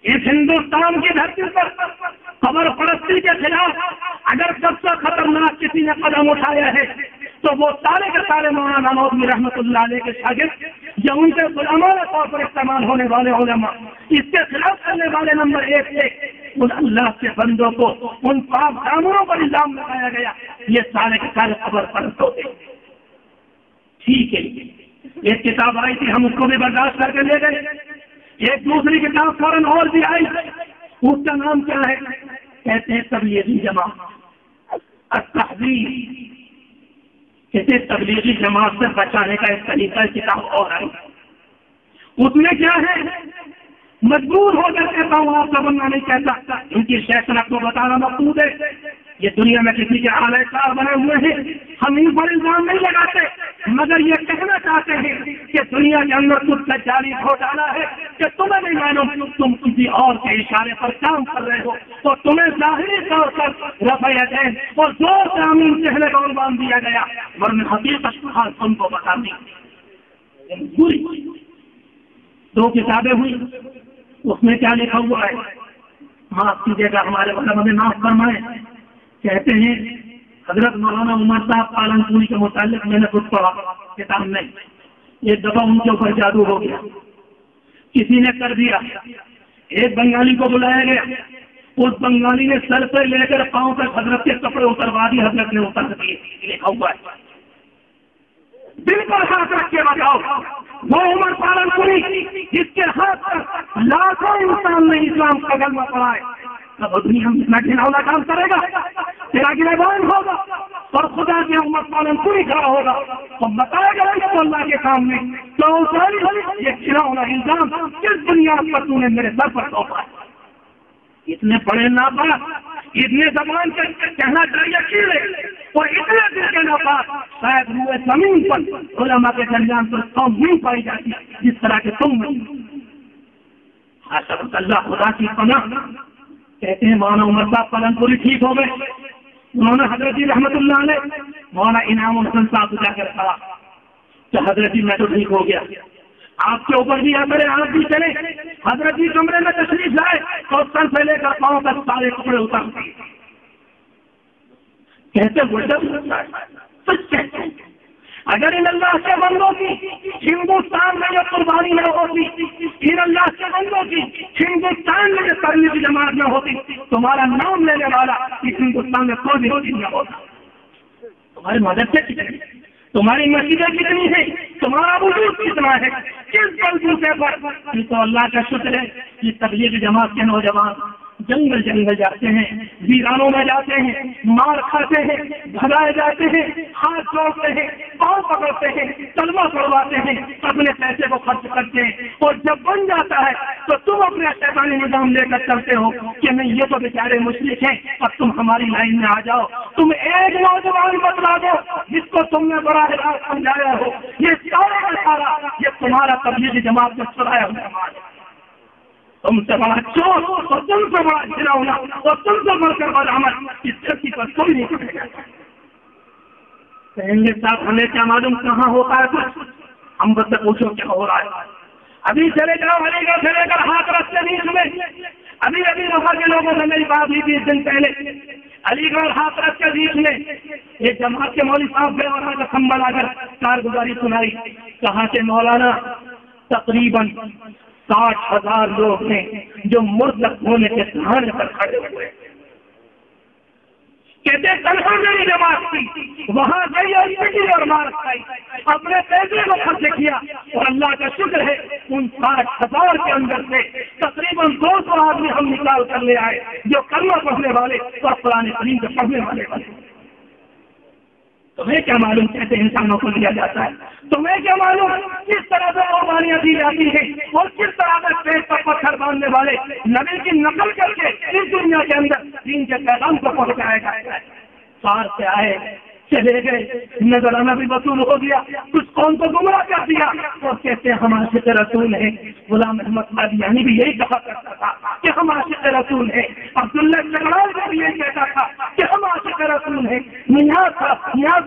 Speaker 1: اس ہندوستان کی دھرتی پر قبر پرستی کے خلاف اگر سب سے خطرناک کسی نے قدم اٹھایا ہے تو وہ سارے کے سارے مولانا نانوتوی رحمۃ اللہ علیہ کے شاگرد یا ان کے غلامانہ طور پر استعمال ہونے والے علماء، اس کے خلاف کرنے والے نمبر 1 سے ان اللہ کے بندوں کو ان پاک دامنوں پر الزام لگایا گیا یہ سارے کے سارے قبر پرست ہوتے۔ ٹھیک ہے، ایک کتاب آئی تھی ہم اس کو بھی برداشت کر کے لے گئے، ایک دوسری کتاب فوراً اور بھی آئی، اس کا نام کیا ہے؟ کہتے ہیں تبلیغی جماعت التحذیر، کہتے تبلیغی جماعت سے بچانے کا ایک طریقہ کتاب اور آئی، اس میں کیا ہے؟ مجبور ہو کر کہتا ہوں، آپ کا بننا نہیں کہتا، ان کی شیخنت کو بتانا مقصود ہے۔ یہ دنیا میں کسی کے اعلی کار بنے ہوئے ہیں، ہم ان پر الزام نہیں لگاتے، مگر یہ کہنا چاہتے ہیں کہ دنیا کے اندر کچھ سچائی ہو ڈالا ہے کہ تمہیں نہیں معلوم، تم کسی اور کے اشارے پر کام کر رہے ہو تو تمہیں ظاہری طور پر رفع یدین اور زور سے آمین کہنے کا عنوان دیا گیا، ورنہ حقیقت حال تم کو بتا دی۔ پوری 2 کتابیں ہوئی، اس میں کیا لکھا ہوا ہے؟ معاف کیجیے گا، ہمارے علماء نے معاف فرمائے، کہتے ہیں حضرت مولانا عمر صاحب پالن پوری کے متعلق میں نے خود پڑھا کتاب میں، ایک دفعہ ان کے اوپر جادو ہو گیا، کسی نے کر دیا، ایک بنگالی کو بلایا گیا، اس بنگالی نے سر سے لے کر پاؤں تک حضرت کے کپڑے اتروا دی، حضرت نے اتر دیے، لکھا ہوا ہے۔ دل پر ہاتھ رکھ کے بتاؤ، وہ عمر پالن پوری جس کے ہاتھ پر لاکھوں انسان نے اسلام کا کلمہ پڑھا ہے، اب دنیا میں اتنا گھناؤنا کام کرے گا، تیرا گریبان ہوگا اور خدا کے عمر پالن پوری کھڑا ہوگا اور بتائے گا اس کو اللہ کے سامنے تو یہ گھناؤنا الزام کس بنیاد پر تو نے میرے سر پر سونپا ہے؟ اتنے پڑھے ناپاک، اتنے زبان سے کہنا چاہیے کیڑے اور اتنے دل کے ناپاک شاید ہوئے زمین پر علماء کے درمیان پر قوم نہیں پائی جاتی جس طرح کے تم میں۔ اللہ خدا کی پناہ، کہتے ہیں مولانا عمر صاحب پالن پوری ٹھیک ہو گئے، انہوں نے حضرت جی رحمت اللہ علیہ مولانا انعام الحسن صاحب کو جا کر کہا کہ حضرت جی میں تو ٹھیک ہو گیا، آپ کے اوپر بھی اثر ہے، آپ بھی چلے۔ حضرت جی کمرے میں تشریف لائے اور سر سے لے کر پاؤں تک سارے کپڑے اتار دیے، کہتے اگر ان اللہ کے بندوں کی ہندوستان میں یہ قربانی نہ ہوتی، ان اللہ کے بندوں کی ہندوستان میں یہ تبلیغی جماعت نہ ہوتی، تمہارا نام لینے والا اس ہندوستان میں کوئی بھی نہ ہوتا۔ تمہاری مدرسے کتنی، تمہاری مسجدیں کتنی ہیں، تمہارا وجود کتنا ہے، کس بلبوتے پر؟ یہ تو اللہ کا شکر ہے کہ تبلیغی جماعت کے نوجوان جنگل جنگل جاتے ہیں، ویرانوں میں جاتے ہیں، مار کھاتے ہیں، بھگائے جاتے ہیں، ہاتھ جوڑتے ہیں، پاؤں پکڑتے ہیں، کلمہ پڑھواتے ہیں، اپنے پیسے کو خرچ کرتے ہیں، اور جب بن جاتا ہے تو تم اپنے شیطانی نظام لے کر چلتے ہو کہ نہیں یہ تو بیچارے مشرک ہیں، اب تم ہماری لائن میں آ جاؤ۔ تم ایک نوجوان بتلا دو جس کو تم نے بڑا راست سمجھایا ہو، یہ سارا کا سارا یہ تمہارا تبلیغی جماعت میں چلایا ہوا سماج ہے، تم سے بڑا چور اور تم سے بڑا گھناؤنا اور تم سے بڑھ کر بدعمل اس دھرتی پر کوئی نہیں کرے گا۔ کہیں گے صاحب ہمیں کیا معلوم کہاں ہوتا ہے کچھ، ہم بس سے پوچھو کیا ہو رہا ہے۔ ابھی چلے جاؤ علی گڑھ سے لے کر ہاتھ راستے بیچ میں، ابھی وہاں کے لوگوں سے میری بات ہوئی 20 دن پہلے، علی گڑھ ہاتھ راستے بیچ میں ایک جماعت کے مولوی صاحب گئے اور وہاں کا کھمبا لا کر کارگزاری سنائی، کہاں سے مولانا تقریباً 60,000 لوگ ہیں جو مرد ہونے کے سہارے پر کھڑے ہوئے، کہتے تنہا میری نماز کی، وہاں گئی اور پٹی اور مار کھائی، اپنے پیسے کو خرچ کیا، اور اللہ کا شکر ہے ان 60,000 کے اندر سے تقریباً 200 آدمی ہم نکال کر لے آئے جو کلمہ پڑھنے والے اور قرآن کریم کے پڑھنے والے والے۔ تمہیں کیا معلوم کیسے انسانوں کو لیا جاتا ہے؟ تمہیں کیا معلوم کس طرح سے قربانیاں دی جاتی ہیں اور کس طرح سے پیٹ پر پتھر باندھنے والے نبی کی نقل کر کے اس دنیا کے اندر دین کے پیغام کو پہنچایا جاتا ہے۔ پار سے آئے چلے گئے، نظرانہ بھی وصول ہو گیا، کچھ قوم کو گمراہ کر دیا اور کہتے ہیں ہم عاشق رسول ہیں۔ غلام احمد قادیانی بھی یہی کہا کرتا تھا کہ ہم عاشق رسول ہیں، عبداللہ جلال بھی یہی کہتا تھا کہ ہم عاشق رسول ہیں، نیاز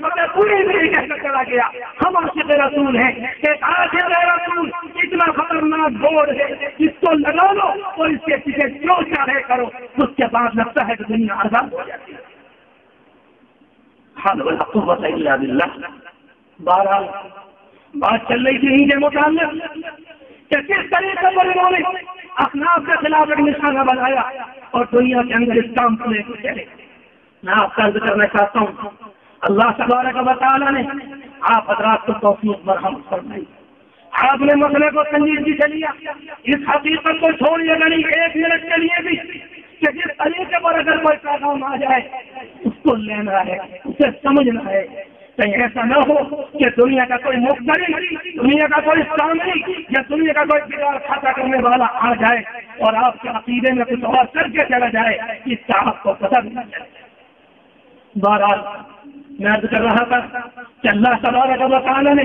Speaker 1: فتح پوری بھی یہی کہہ کر چلا گیا ہم عاشق رسول ہیں۔ ایک عاشق رسول اتنا خطرناک گوڑ ہے، اس کو لگا لو اور اس کے پیچھے جو چاہے کرو، اس کے بعد لگتا ہے کہ دنیا آزاد ہو جاتی ہے۔ بہرحال بات چل رہی تھی ان کے متعلق کہ کس طریقے پر انہوں نے اخلاق کے خلاف ایک نشانہ بنایا اور دنیا کے اندر اس کام کو لے کے چلے۔ میں آپ کا عرض کرنا چاہتا ہوں، اللہ تبارک و تعالیٰ نے آپ حضرات کو توفیق مرحمت فرمائی، آپ نے مسئلے کو سنجیدگی سے لیا، اس حقیقت کو چھوڑیے گا نہیں ایک منٹ کے لیے بھی کہ جس طریقے پر اگر کوئی پیغام آ جائے اس کو لینا ہے، اسے سمجھنا ہے، کہیں ایسا نہ ہو کہ دنیا کا کوئی مقتدر، دنیا کا کوئی سامری یا دنیا کا کوئی بگاڑ کھاتا کرنے والا آ جائے اور آپ کے عقیدے میں کچھ اور کر کے چلا جائے، اس کا آپ کو پتہ نہیں چلے۔ بہرحال میں عرض کر رہا تھا کہ اللہ تبارک و تعالیٰ نے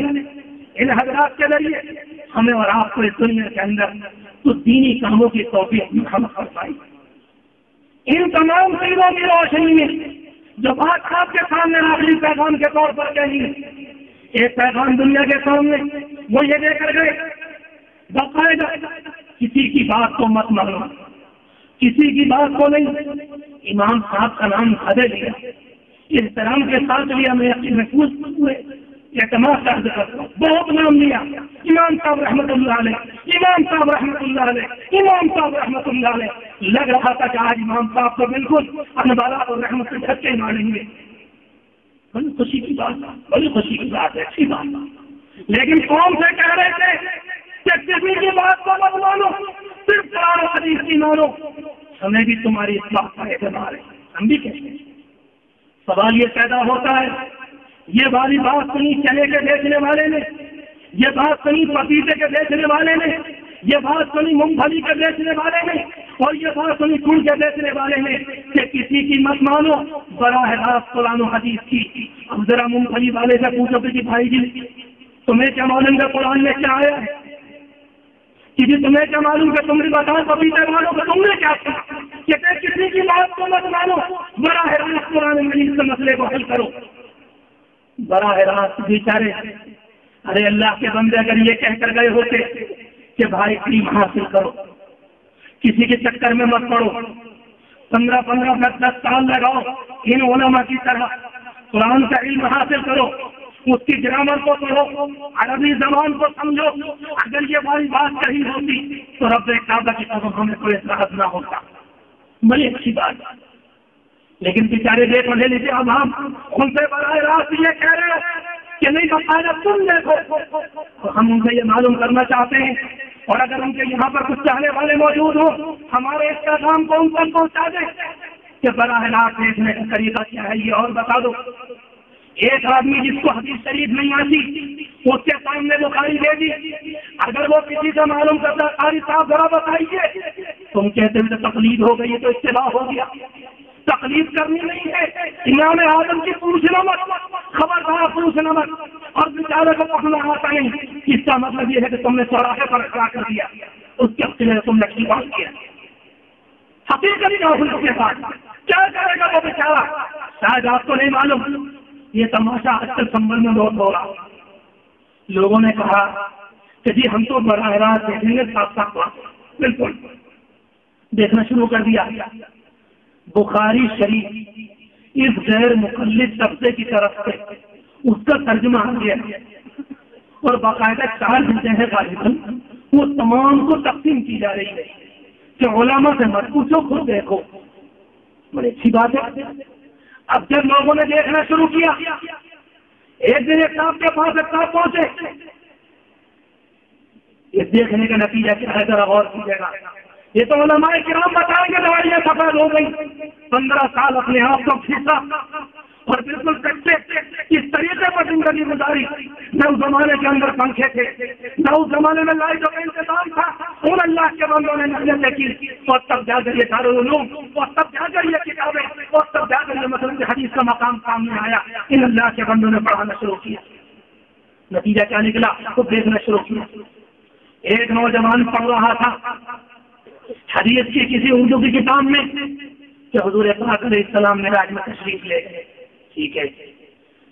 Speaker 1: ان حضرات کے ذریعے ہمیں اور آپ کو اس دنیا کے اندر تو دینی کاموں کی توفیق مرحمت فرمائی۔ ان تمام چیزوں کی روشنی میں جو بات آپ کے سامنے آخری پیغام کے طور پر کہی، ایک پیغام دنیا کے سامنے وہ یہ دے کر گئے باقاعدہ کسی کی بات کو مت مانو، کسی کی بات کو نہیں۔ امام صاحب کا نام خدے لیا، احترام کے ساتھ لیا، میں محفوظ ہوئے اعتماد کا ذکر کروں، بہت نام لیا، امام صاحب رحمۃ اللہ علیہ، امام صاحب رحمۃ اللہ علیہ، امام صاحب رحمۃ اللہ علیہ۔ لگ رہا تھا کہ آج امام صاحب کو بالکل انبارات اور رحمت سے دھکے ماریں گے۔ بڑی خوشی کی بات، بڑی خوشی کی بات ہے، اچھی بات، لیکن قوم سے کہہ رہے تھے کہ کسی کی بات کو مت مانو، صرف قرآن و حدیث کی مانو۔ ہمیں بھی تمہاری اس بات کا اعتبار ہے، ہم بھی کہتے ہیں۔ سوال یہ پیدا ہوتا ہے، یہ والی بات سنی چنے کے بیچنے والے نے، یہ بات سنی پپیتے کے بیچنے والے نے، یہ بات سنی مونگ پھلی کے بیچنے والے نے، اور یہ بات سنی گڑ کے بیچنے والے نے کہ کسی کی مت مانو، براہ راست قرآن و حدیث کی۔ اب ذرا مونگ پھلی والے سے پوچھو کہ بھائی جی تمہیں کیا معلوم کہ قرآن میں کیا آیا ہے؟ کہ تمہیں کیا معلوم کہ تم نے بتاؤ پپیتے والوں کہ تم نے کیا کہا کہ کسی کی بات کو مت مانو، براہ راست قرآن مجید سے مسئلے کو حل کرو۔ براہ راست بیچارے، ارے اللہ کے بندے اگر یہ کہہ کر گئے ہوتے کہ بھائی علم حاصل کرو، کسی کے چکر میں مت پڑو، 15 10 سال لگاؤ ان علماء کی طرح قرآن کا علم حاصل کرو، اس کی گرامر کو پڑھو، عربی زبان کو سمجھو، اگر یہ باری بات کہی ہوتی تو رب کعبہ کی قسم ہمیں کوئی اطلاع نہ ہوتا۔ بڑی اچھی بات، لیکن بیچارے بے پڑھے لکھے اب ہم ان سے براہ راست یہ کہہ رہے ہیں کہ نہیں بقاعدہ تم دیکھو، تو ہم ان سے یہ معلوم کرنا چاہتے ہیں، اور اگر ان کے یہاں پر کچھ چاہنے والے موجود ہوں ہمارے اس پیغام کو ان پر پہنچا دیں کہ براہ راست دیکھنے کا طریقہ کیا ہے یہ اور بتا دو۔ ایک آدمی جس کو حدیث شریف نہیں آتی اس کے سامنے بخاری دے دی، اگر وہ کسی سے معلوم کرتا قاری صاحب ذرا بتائیے، تم کہتے ہوئے تقلید ہو گئی تو اتباع ہو گیا۔ تقلید کرنی نہیں ہے، امام اعظم کی پوچھنا مت، خبردار پوچھنا مت، اور بیچارے کو پڑھنا آتا نہیں، اس کا مطلب یہ ہے کہ تم نے چوراہے پر کھڑا کر دیا، اس کے حق میں تم نے کی بات کیا۔ حقیقت کے ساتھ کیا کرے گا وہ بیچارہ؟ شاید آپ کو نہیں معلوم، یہ تماشا آج کل سنبھل میں بہت ہو رہا۔ لوگوں نے کہا کہ جی ہم تو براہ راست دیکھیں گے، صاف صاف بات، بالکل دیکھنا شروع کر دیا۔ بخاری شریف اس غیر مقلد طبقے کی طرف سے اس کا ترجمہ آ گیا اور باقاعدہ 4 جلدیں ہیں غالباً، وہ تمام کو تقسیم کی جا رہی ہے کہ علماء سے مت پوچھو، خود دیکھو۔ بڑی اچھی بات ہے، اب جب لوگوں نے دیکھنا شروع کیا، ایک دن ایک صاحب کے پاس ایک صاحب پہنچے، اس دیکھنے کا نتیجہ کیا ہے ذرا غور کیجیے گا. یہ تو علماء کرام بتائیں گے دوائیاں سفید ہو گئی. 15 سال اپنے آپ کو کھینچا اور بالکل کچے اس طریقے پر زندگی گزاری. نہ اس زمانے کے اندر پنکھے تھے، نہ اس زمانے میں لائٹوں کا انتظام تھا. ان اللہ کے بندوں نے محنت کی اور تب جا کر یہ دارالعلوم اور تب جا کر یہ کتابیں اور تب جا کر یہ مثلاً حدیث کا مقام سامنے آیا. ان اللہ کے بندوں نے پڑھانا شروع کیا. نتیجہ کیا نکلا؟ خود دیکھنا شروع کیا. ایک نوجوان پڑھ رہا تھا حدیث کی کسی اردو کی کتاب میں کہ حضور پاک علیہ السلام نے راج میں تشریف لے گئے. ٹھیک ہے،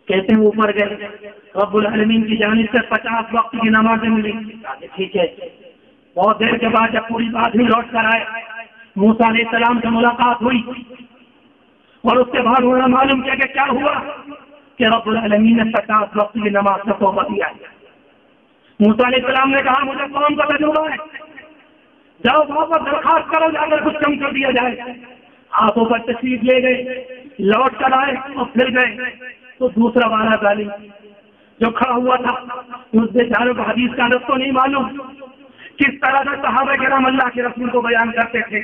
Speaker 1: کہتے ہیں اوپر گئے، رب العالمین کی جانب سے 50 وقت کی نمازیں ملی. ٹھیک ہے، بہت دیر کے بعد جب پوری بات نہیں لوٹ کر آئے، موسیٰ علیہ السلام سے ملاقات ہوئی اور اس کے بعد انہوں نے معلوم کیا کہ کیا ہوا کہ رب العالمین نے 50 وقت کی نماز کا توبہ دیا. موسیٰ علیہ السلام نے کہا مجھے قوم کا تجربہ ہے، جاؤ واپس درخواست کرو جا کر کچھ کم کر دیا جائے. آپ اوپر تشریف لے گئے، لوٹ کر آئے اور پھر گئے تو دوسرا والا ظالم جو کھڑا ہوا تھا اس بیچارے کو حدیث کا رس تو نہیں معلوم، کس طرح سے صحابہ کرام اللہ کے رسول کو بیان کرتے تھے،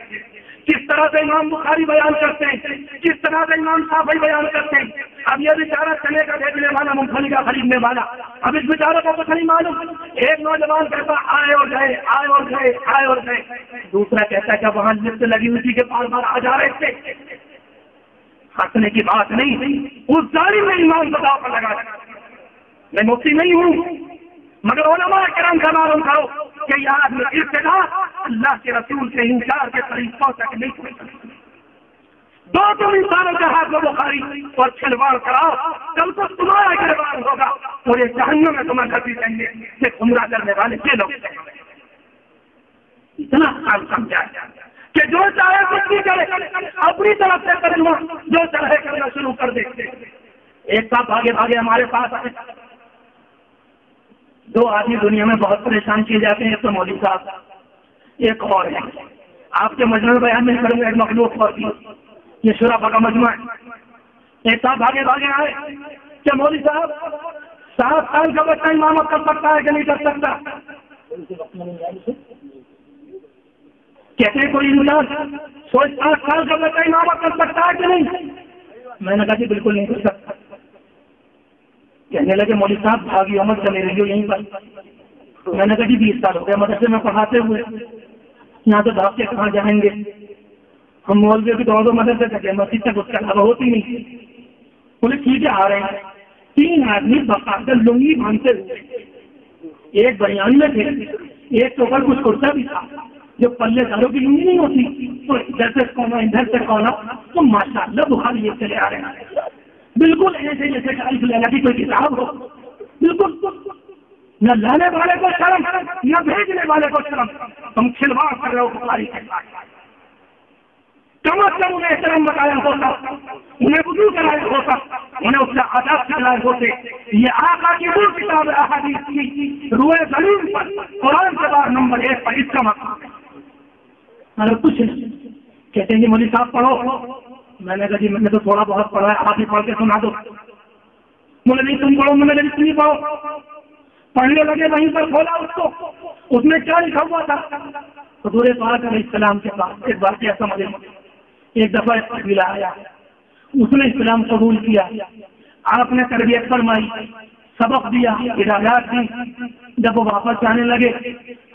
Speaker 1: کس طرح سے امام بخاری بیان کرتے ہیں، کس طرح سے امام صافی بیان کرتے ہیں. اب یہ بیچارہ چنے کا بیچنے والا، مونگ پھلی کا خریدنے والا، اب اس بیچارے کو کچھ نہیں معلوم. ایک نوجوان کہتا آئے اور گئے، آئے اور گئے، آئے اور گئے. دوسرا کہتا کہ وہاں لفٹ لگی ہوئی تھی کہ بار بار آ جا رہے تھے. ہنسنے کی بات نہیں، اس ظالم نے ایمان بتا کر لگا. میں مفتی نہیں ہوں مگر علماء کرام کا معلوم کرو کہ یہ آدمی ابتدا اللہ کے رسول کے انکار کے طریقوں تک نہیں پہنچ سکتا. دو تم انسانوں کے ہاتھ میں بخاری اور کھلواڑ کراؤ، کل کو تمہارا گربان ہوگا اور یہ جہنم میں تمہیں گھر بھی دیں گے کہ گمراہ کرنے والے یہ لوگ. اتنا خیال سمجھا کہ جو چاہے کچھ بھی کرے، اپنی طرف سے کرنا جو چاہے کرنا شروع کر دے. ایک ساتھ بھاگے بھاگے ہمارے پاس آئے. 2 آدمی دنیا میں بہت پریشان کیے جاتے ہیں، ایک تو مولوی صاحب، ایک اور ہے. آپ کے مجموعے بیان نہیں کروں گا، ایک مخلوق اور بھی، یہ شرافہ کا مجموعہ ہے. ایک ساتھ بھاگے بھاگے آئے کہ مولوی صاحب 7 سال کا بچہ امامت کر سکتا ہے کہ نہیں کر سکتا؟ کہتے ہیں کوئی انسان 7 سال کا بچہ امامت کر سکتا ہے کہ نہیں؟ میں نے کہا کہ بالکل نہیں کر سکتا. کہنے لگے مولوی صاحب بھاگی عمر چلے رہی ہو یہیں پر. میں نے کہا 20 سال ہو گئے مدرسے میں پڑھاتے ہوئے، یہاں تو بھاگ کے کہاں جائیں گے؟ ہم مولوی بھی 2 مدرسے تک مسجد تک اس کا علاوہ ہوتی نہیں. بولے ٹھیک ہے آ رہے ہیں. 3 آدمی باقاعدہ لنگی باندھتے ہوئے، ایک بنیان میں تھے، ایک تو اوپر کچھ کرتا بھی تھا جو پلے داروں کی لنگی نہیں ہوتی، تو ادھر سے کونا ادھر سے کونا، تو ماشاء اللہ بخاری یہ چلے آ رہے ہیں بالکل ایسے جیسے کہ لینا کی کوئی کتاب ہو. بالکل نہ لانے والے کو شرم نہ بھیجنے والے کو شرم. تم کھلواڑ کر رہے ہو بخاری کے ساتھ. کم از کم انہیں احترام بتایا ہوتا، انہیں وضو کرایا ہوتا، انہیں اس کا آداب سکھلائے ہوتے. یہ آقا کی وہ کتاب احادیث کی روئے زمین پر قرآن کے بعد نمبر 1 پر اس کا مقام ہے. اگر کچھ کہتے ہیں کہ مولوی صاحب پڑھو. میں نے کہا جی میں نے تو تھوڑا بہت پڑھا ہے، آپ ہی پڑھ کے سنا دو. مجھے نہیں تم پڑھو، میں نے نہیں پڑھو. پڑھنے لگے وہیں پر کھولا اس کو، اس میں کیا لکھا ہوا تھا؟ حضور پاک علیہ السلام کے پاس ایک بار کیا سمجھے، ایک دفعہ ایک قبیلہ آیا، اس نے اسلام قبول کیا، آپ نے تربیت فرمائی، سبق دیا، ہدایات دی. جب وہ واپس جانے لگے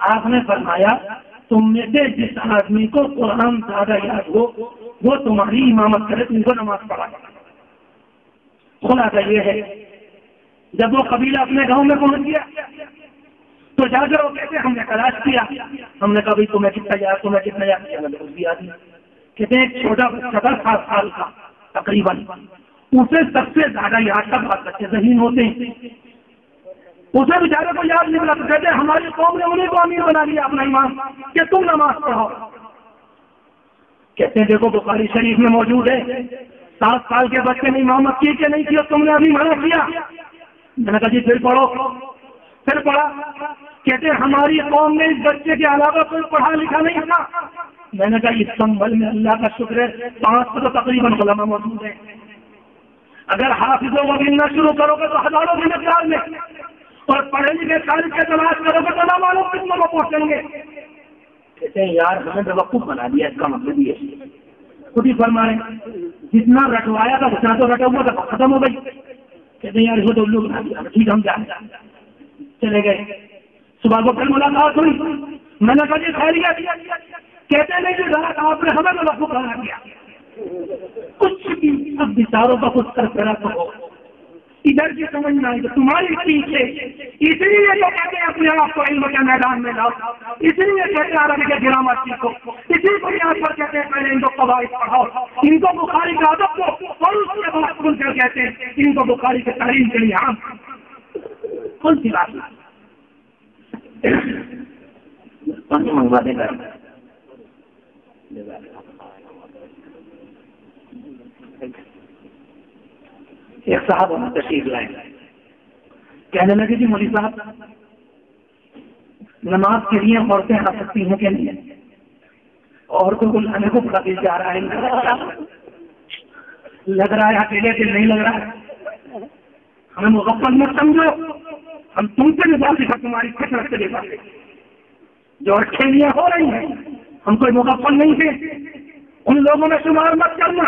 Speaker 1: آپ نے فرمایا تم میں سے جس آدمی کو قرآن زیادہ یاد ہو وہ تمہاری امامت کرے، تم کو نماز پڑھا. خلاصہ یہ ہے جب وہ قبیلہ اپنے گاؤں میں پہنچ گیا تو جا کر وہ کہتے ہم نے تلاش کیا. ہم نے کہا بھائی تمہیں کتنا یاد، تمہیں کتنا یاد. کہتے ہیں ایک چھوٹا بچہ تھا 7 سال کا تقریباً، اسے سب سے زیادہ یاد تھا. بہت بچے ذہین ہوتے ہیں، اسے بیچارے کو یاد نہیں ملا. تو کہتے ہیں ہماری قوم نے انہیں کو امیر بنا لیا اپنا امام کہ تم نماز پڑھو. کہتے ہیں دیکھو بخاری شریف میں موجود ہے 7 سال کے بچے نے امامت کی کہ نہیں کی، تم نے ابھی منع کیا. میں نے کہا جی پھر پڑھو. پھر پڑھا. کہتے ہیں ہماری قوم میں اس بچے کے علاوہ کوئی پڑھا لکھا نہیں تھا. میں نے کہا اس سنبھل میں اللہ کا شکر ہے 5 تو تقریباً علماء موجود ہیں. اگر حافظوں کو گننا شروع کرو گے تو ہزاروں کی مقدار میں، اور پڑھے لکھے طالب کے تلاش کرو گے تو نہ معلوم کتنوں کو پہنچیں گے. کہتے ہیں یار ہمیں بیوقوف بنا دیا، اس کا مطلب یہ ہے. خود ہی فرمائے جتنا رٹوایا تھا اتنا تو رٹا ہوا تھا، ختم ہو گئی. کہتے ہیں یار اس کو تو الو بنا دیا. ٹھیک ہم جائیں. چلے گئے. صبح کو پھر ملاقات ہوئی. میں نے کہا جی خیریت؟ کہتے نہیں جی ذرا آپ نے ہمیں بیوقوف بنا دیا. کچھ بھی اب بچاروں کا کچھ کرا تو ہو ادھر کی سمجھ میں آئے گا تمہاری پیچھے. اس لیے تو کہتے ہیں اپنے آپ کو علم کے میدان میں لاؤ، اس لیے کہتے ہیں عربی کے گرامر سیکھو، اسی بنیاد پر کہتے ہیں پہلے ان کو قواعد پڑھاؤ، ان کو بخاری کا ادب کو، اور اس کے بعد کھل کر کہتے ہیں ان کو بخاری کے تعلیم کے لیے عام. کون سی بات پانی منگوا دے گا. ایک صاحب ہمیں تشریف لائے، کہنے لگے جی مولوی صاحب نماز کے لیے عورتیں آ سکتی ہیں کہ نہیں؟ عورتوں کو لانے کو بڑا دل جا رہا ہے، لگ رہا ہے اکیلے دل نہیں لگ رہا ہے. ہمیں مغفل مت سمجھو، ہم تم سے نہیں بات کر تمہاری فطرت سے دیکھا جو اٹھیلیاں ہو رہی ہیں. ہم کوئی مغفل نہیں تھے. ان لوگوں میں شمار مت کرنا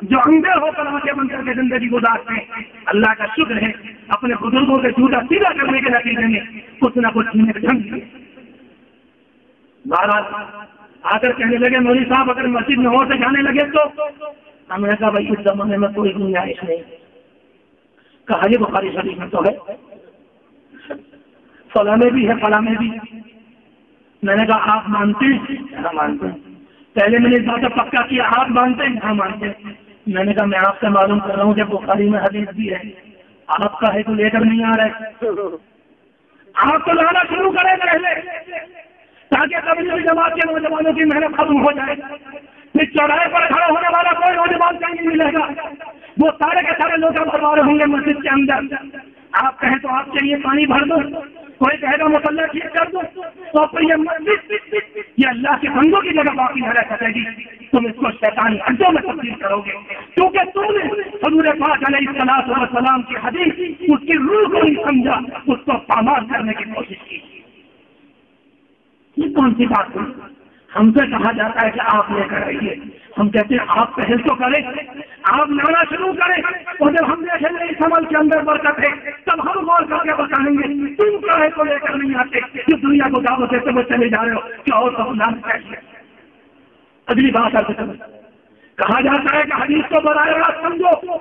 Speaker 1: جو اندر ہو کر آنکھیں بند کر کے زندگی گزارتے ہیں. اللہ کا شکر ہے اپنے بزرگوں کے جھوٹا سیدھا کرنے کے نتیجے میں کچھ نہ کچھ جینے کا ڈھنگ ہے. بہرحال آ کر کہنے لگے مولوی صاحب اگر مسجد میں ہو سے جانے لگے تو ہم نے کہا بھائی اس زمانے میں کوئی گنجائش نہیں. کہا یہ بخاری شریف میں تو ہے، فلاں میں بھی ہے، فلاں میں بھی. میں نے کہا آپ مانتے ہیں؟ ہاں مانتے ہیں. پہلے میں نے اس بات کو پکا کیا آپ مانتے ہیں؟ ہاں مانتے ہیں. میں نے کہا میں آپ سے معلوم کر رہا ہوں کہ بخاری میں حدیث بھی ہے، آپ کا ہے تو لے کر نہیں آ رہے. آپ کو لانا شروع کریں پہلے تاکہ تبلیغی جماعت کے نوجوانوں کی محنت ختم ہو جائے. پھر چوراہے پر کھڑا ہونے والا کوئی نوجوان کہیں نہیں ملے گا، وہ سارے کے سارے لوگ بھروا رہے ہوں گے مسجد کے اندر. آپ کہیں تو آپ کے لیے پانی بھر دو، کوئی کہے گا مصلی ٹھیک کر دو، تو پھر یہ مسجد یہ اللہ کے بندوں کی جگہ باقی نہ رہ سکے گی. تم اس کو شیطانی اڈوں میں تبدیل کرو گے کیونکہ تم نے حضور پاک علیہ الصلوۃ والسلام کی حدیث اس کی روح کو نہیں سمجھا، اس کو پامال کرنے کی کوشش کی. یہ کون سی بات ہے؟ ہم سے کہا جاتا ہے کہ آپ لے کر آئیے، ہم کہتے ہیں آپ پہل تو کریں، آپ لانا شروع کریں، اور جب ہم دیکھیں گے اس عمل کے اندر برکت ہے تب ہم غور کر کے بتائیں گے. تم کیا ہے تو لے کر نہیں آتے جو دنیا کو دعوت دیتے ہوئے چلے جا رہے ہو کہ اور سب نام چاہیے. اگلی بات آتے کہا جاتا ہے کہ حدیث کو براہ راست سمجھو.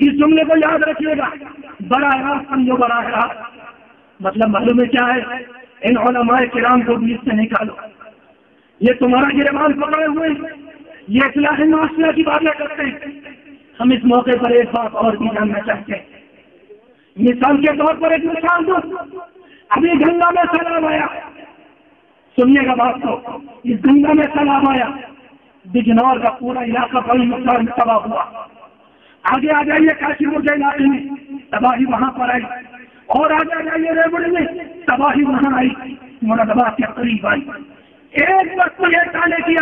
Speaker 1: اس جملے کو یاد رکھیے گا، براہ راست سمجھو. براہ راست مطلب معلوم ہے کیا ہے؟ ان علماء کرام کو بھی اس سے نکالو. یہ تمہارا گربان پکڑے ہوئے یہ اصلاح معاشرہ کی باتیں کرتے ہیں. ہم اس موقع پر ایک بات اور بھی جاننا چاہتے ہیں. مثال کے طور پر ایک مثال دو. ابھی گنگا میں سیلاب آیا، سنیے گا بات کو. اس گنگا میں سیلاب آیا، بجنور کا پورا علاقہ بڑی مقدار میں تباہ ہوا. آگے آ جائیے کاشیپور کے علاقے میں تباہی وہاں پر آئی، اور آگے آ جائیے ریوڑی میں تباہی وہاں آئی، مراد آباد کے قریب آئی. ایک بستی ہے تانے کی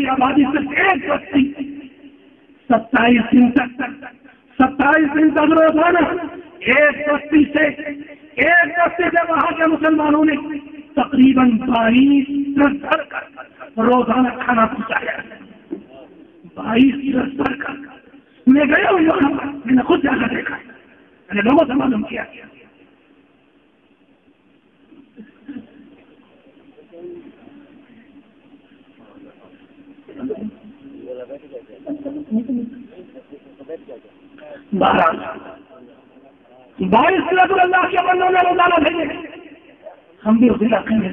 Speaker 1: آبادی صرف ایک بستی 27 دن تک روزانہ ایک بستی سے وہاں کے مسلمانوں نے تقریباً 22 ٹن بھر کر روزانہ کھانا پہنچایا. 22 ٹن بھر کر. میں گیا ہوں وہاں پر، میں نے خود جا کر دیکھا، میں نے لوگوں سے معلوم کیا. بارش اللہ کے بندوں نے روزانہ بھیجے، ہم بھی اس علاقے میں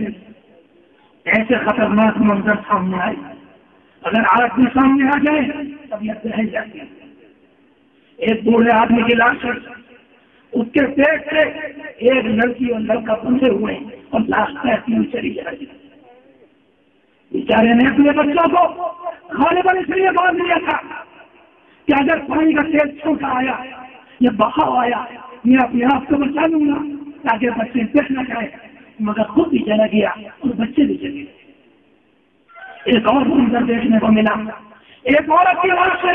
Speaker 1: ایسے خطرناک منظر سامنے آئے. اگر آج بھی سامنے آ جائے طبیعت رہ جاتی ہے. ایک بوڑھے آدمی کی لاش ہے، اس کے پیٹ سے ایک لڑکی اور لڑکا بندھے ہوئے اور لاش ایسی ہی چلی جا رہی ہے. بیچارے نے اپنے بچوں کو غالباً اس لیے باندھ لیا تھا کہ اگر پانی کا تیز چھوٹا آیا یا بہاؤ آیا میں اپنے آپ کو بچا لوں گا تاکہ بچے دیکھ نہ جائے. مگر خود بھی چلا گیا اور بچے بھی چلے گئے. ایک اور منظر دیکھنے کو ملا. ایک عورت کی لاش ہے،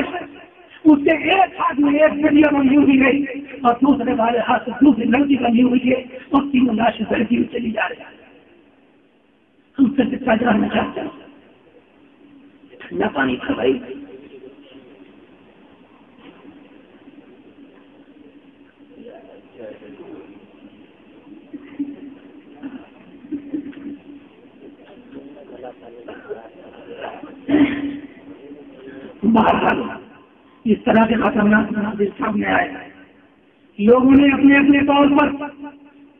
Speaker 1: اس سے ایک ہاتھ میں ایک گڑیا بنی ہوئی ہے اور دوسرے والے ہاتھ سے دوسری لڑکی بنی ہوئی ہے اور تینوں لاشیں بہتی ہوئی چلی جا رہی ہیں. ہم سے کتنا جاننا چاہتے ہیں. ٹھنڈا پانی تھا بھائی. اس طرح کے خطرناک مناظر سامنے آئے. لوگوں نے اپنے اپنے طور پر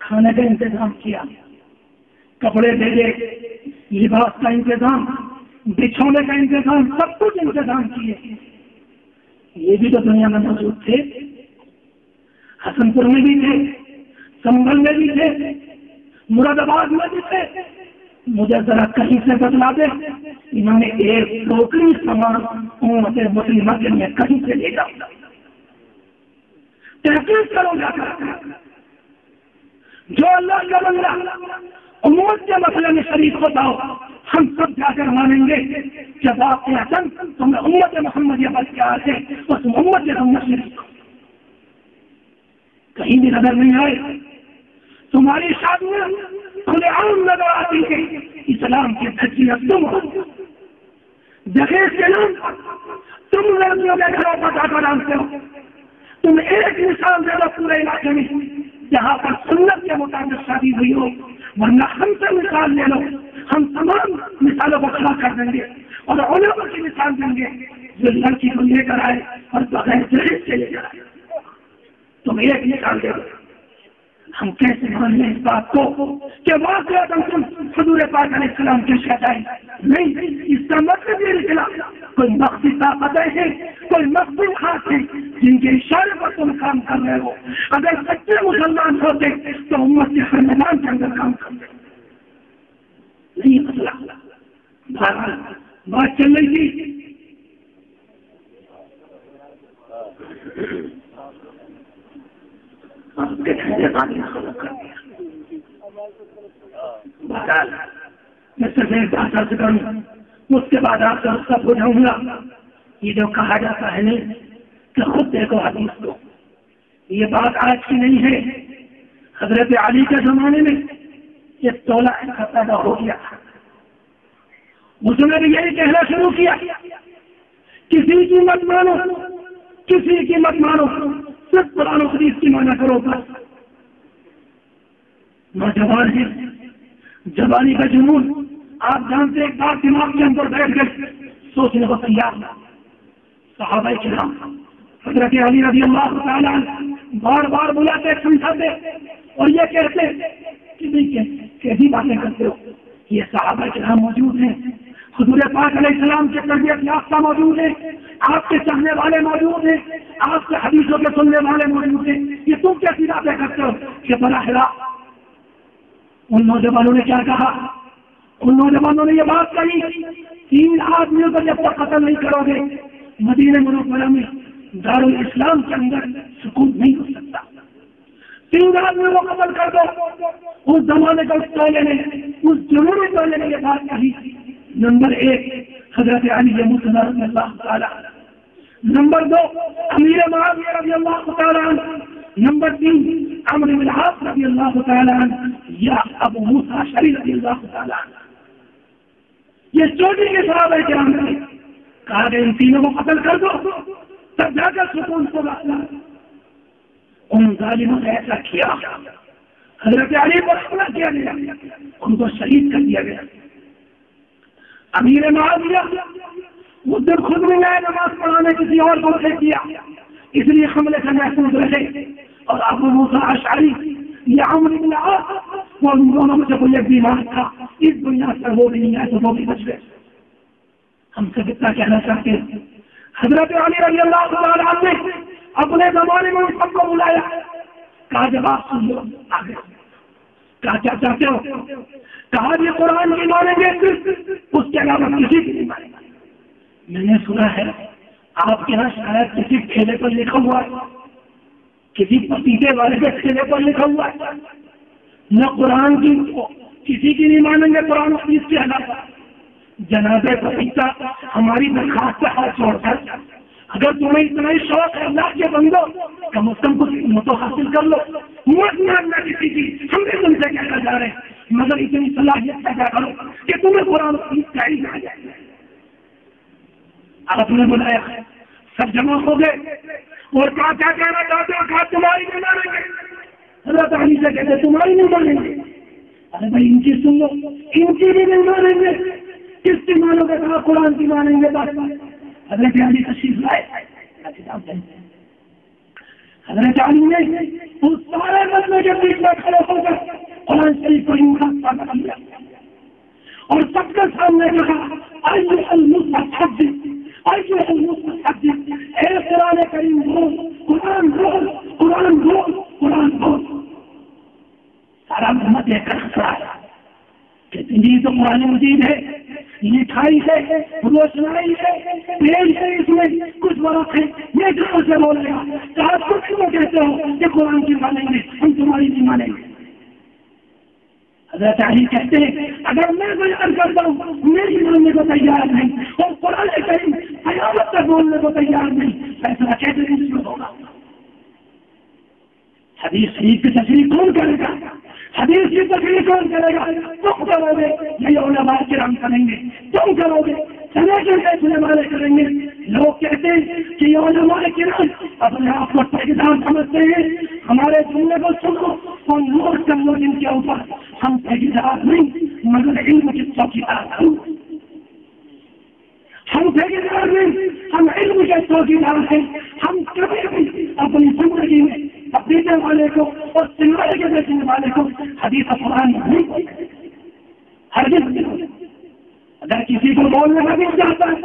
Speaker 1: کھانے کا انتظام کیا, کپڑے بھیجے, لباس کا انتظام, بچھونے کا انتظام, سب کچھ انتظام کیے. یہ بھی تو دنیا میں موجود تھے. حسن پور میں بھی تھے, سنبھل میں بھی تھے, مراد آباد میں بھی تھے. مجھے ذرا کہیں سے بتلا دے, انہوں نے ایک ٹوکری سامان امت مسلمہ کے لیے کہیں سے لے جاؤ. تحقیق کرو جا کر, جو اللہ کا بندہ امت کے مسئلے میں شریک ہوتا ہو, ہم سب جا کر مانیں گے کہ واقعتاً تم امت محمدیہ بن کے آتے اور تم امت کے ہم شریک ہو. کہیں بھی نظر نہیں آئے. تمہاری شادیاں کھلے عام نظر آتی ہے. اسلام کی حیثیت تم ہو. جہیز کے نام تم لڑکیوں کے گھروں پر جا کر ڈالتے ہو. تم ایک مثال دے دو پورے علاقے میں جہاں پر سنت کے مطابق شادی ہوئی ہو, ورنہ ہم سے مثال لے لو. ہم تمام مثالوں کو کھڑا کر دیں گے اور علماء کی مثال دیں گے جو لڑکی کو لے کر آئے اور بغیر جہیز سے لے کر آئے. تم ایک مثال دے دو. ہم کیسے مان لیں اس بات کو کہ واقعات تم حضور پاک علیہ السلام کے شہدائی نہیں. اس کا مطلب یہ نکلا کوئی مخفی طاقتیں ہیں, کوئی مخفی ہاتھ ہیں جن کے اشارے پر تم کام کر رہے ہو. اگر سچے مسلمان ہوتے تو امت کے ہر میدان کے اندر کام کرتے. نہیں مسئلہ بات چل رہی تھی. میں صرف ایک بات عرض کروں, اس کے بعد آپ سے سب بجھاؤں گا. یہ جو کہا جاتا ہے نہیں کہ خود دیکھو حدیث کو, یہ بات آج کی نہیں ہے. حضرت علی کے زمانے میں یہ تولا ایسا پیدا ہو گیا تھا. اس نے بھی یہی کہنا شروع کیا, کسی کی مت مانو, کسی کی مت مانو, صرف قرآن و حدیث کی مانا کرو. بس نوجوان ہے, جوانی کا جنون آپ جانتے ایک بار دماغ کے اندر بیٹھ گئے, سوچنے کو تیار نہ. صحابہ کرام حضرت علی رضی اللہ تعالیٰ بار بار بلاتے سمجھاتے اور یہ کہتے کہ کیسی باتیں کرتے ہو. یہ صحابہ کرام موجود ہیں, حضور پاک علیہ السلام کے تربیت یافتہ موجود ہیں, آپ کے چاہنے والے موجود ہیں, آپ کے حدیثوں کے سننے والے موجود ہیں. یہ تم کیسی باتیں کرتے ہو؟ کہ براہ راست ان نوجوانوں نے کیا کہا؟ ان نوجوانوں نے یہ بات کہی, 3 آدمیوں کو جب تک قتل نہیں کرو گے مدینہ منورہ میں دارالاسلام کے اندر سکون نہیں ہو سکتا. 3 آدمیوں کو قتل کر دو. اس زمانے کا اس ٹولے نے, اس جنوبی ٹولے نے یہ بات کہی. نمبر 1 حضرت علی رضی اللہ تعالیٰ, نمبر 2 امیر معاویہ رضی اللہ تعالیٰ عنہ, نمبر 3 عمرو بن العاص رضی اللہ تعالیٰ عنہ یا ابو موسیٰ اشعری رضی اللہ تعالیٰ عنہ. یہ چوٹی کے صحابہ کرام نے کہا کہ ان تینوں کو قتل کر دو تب جا کر سکون کو بخشنا. ان ظالموں نے ایسا کیا, حضرت علی کو حملہ کیا گیا, ان کو شہید کر دیا گیا. امیر معاویہ اس دن خود میں آئے نماز پڑھانے کسی اور کو پھینک دیا, اس لیے حملے سے محفوظ رہے. اور ابو موسیٰ اشعری یا عمرو بن العاص وہ ان دونوں میں سے کوئی ایک بیمار تھا, اس دنیا سے وہ بھی نہیں آئے تو وہ بھی بچ گئے. ہم سے کتنا کہنا چاہتے ہیں؟ حضرت علی رضی اللہ تعالیٰ عنہ نے اپنے زمانے میں ان سب کو بلایا, کہا جواب سن لو آگے. کہا کیا چاہتے ہو؟ کہا یہ قرآن کی مانیں گے, اس کے علاوہ کسی کی نہیں مانیں گے. میں نے سنا ہے آپ کے یہاں شاید کسی ٹھیلے پر لکھا ہوا ہے, کسی پتیلے والے کے ٹھیلے پر لکھا ہوا ہے نہ قرآن کی کسی کی نہیں مانیں گے قرآن و حدیث کے علاوہ. جناب پپیتا ہماری درخواست سے ہاتھ چھوڑ کر اگر تمہیں اتنا ہی شوق ہے اللہ کے بندو، کم از کم کچھ علم تو حاصل کر لو. مت ماننا کسی کی، ہم بھی تم سے کہنا جا رہے ہیں، مگر اتنی صلاحیت پیدا کرو کہ تمہیں قرآن کا علم آ جائے. آپ نے بلایا، سب جمع ہو گئے اور کیا کہنا چاہتے ہو؟ کہا تمہاری نہیں مانیں گے. اللہ تعالیٰ سے کہتے تمہاری نہیں مانیں گے. ارے بھائی ان کی سن لو، ان کی بھی نہیں مانیں گے. کس کی مانو گے؟ کہا قرآن کی مانیں گے. بس حضرت علی تشریف لائے. حضرت علی نے اس سارے مسئلے کے بیچ میں کھڑے ہو کر قرآن شریف کو انکار کیا اور سب کے سامنے کہا ایھا المستحدث، ایھا المستحدث، اے قرآن کریم بول، قرآن بول، قرآن بول، قرآن بول. سارا محمد ایک کر کہتے ہیں یہ تو قرآن مجید ہے، لکھائی ہے، روشنائی ہے، پیڑ ہے، اس میں کچھ ورق ہے، یہ کہاں سے بولے گا؟ کہا تم کیوں کہتے ہو کہ قرآن کی مانیں گے، ہم تمہاری نہیں مانیں گے. حضرت علی کہتے ہیں اگر میں بیان کرتا ہوں میری ماننے کو تیار نہیں اور قرآن کریم قیامت تک بولنے کو تیار نہیں، فیصلہ کیسے نہیں ہوگا؟ حدیث شریف کی تشریح کون کرے گا؟ حدیث کی تشریح کون کرے گا؟ تم کرو گے، یہ علماء کرام کریں گے. تم کرو گے، سنے کے بیچنے والے کریں گے. لوگ کہتے ہیں کہ یہ علماء کرام اپنے آپ کو ٹھیکیدار سمجھتے ہیں. ہمارے جملے کو سنو اور نوٹ کر لو جن کے اوپر، ہم ٹھیکیدار نہیں مگر علم کی چوکیدار ہیں. ہم ٹھیکیدار نہیں، ہم علم کے چوکیدار ہیں. ہم کبھی بھی اپنی زندگی میں بیچنے والے کو اور سنوانے کے بیچنے والے کو حدیث قرآن نہیں ہرگز نہیں. اگر کسی کو بولنے کا بھی چاہتا ہے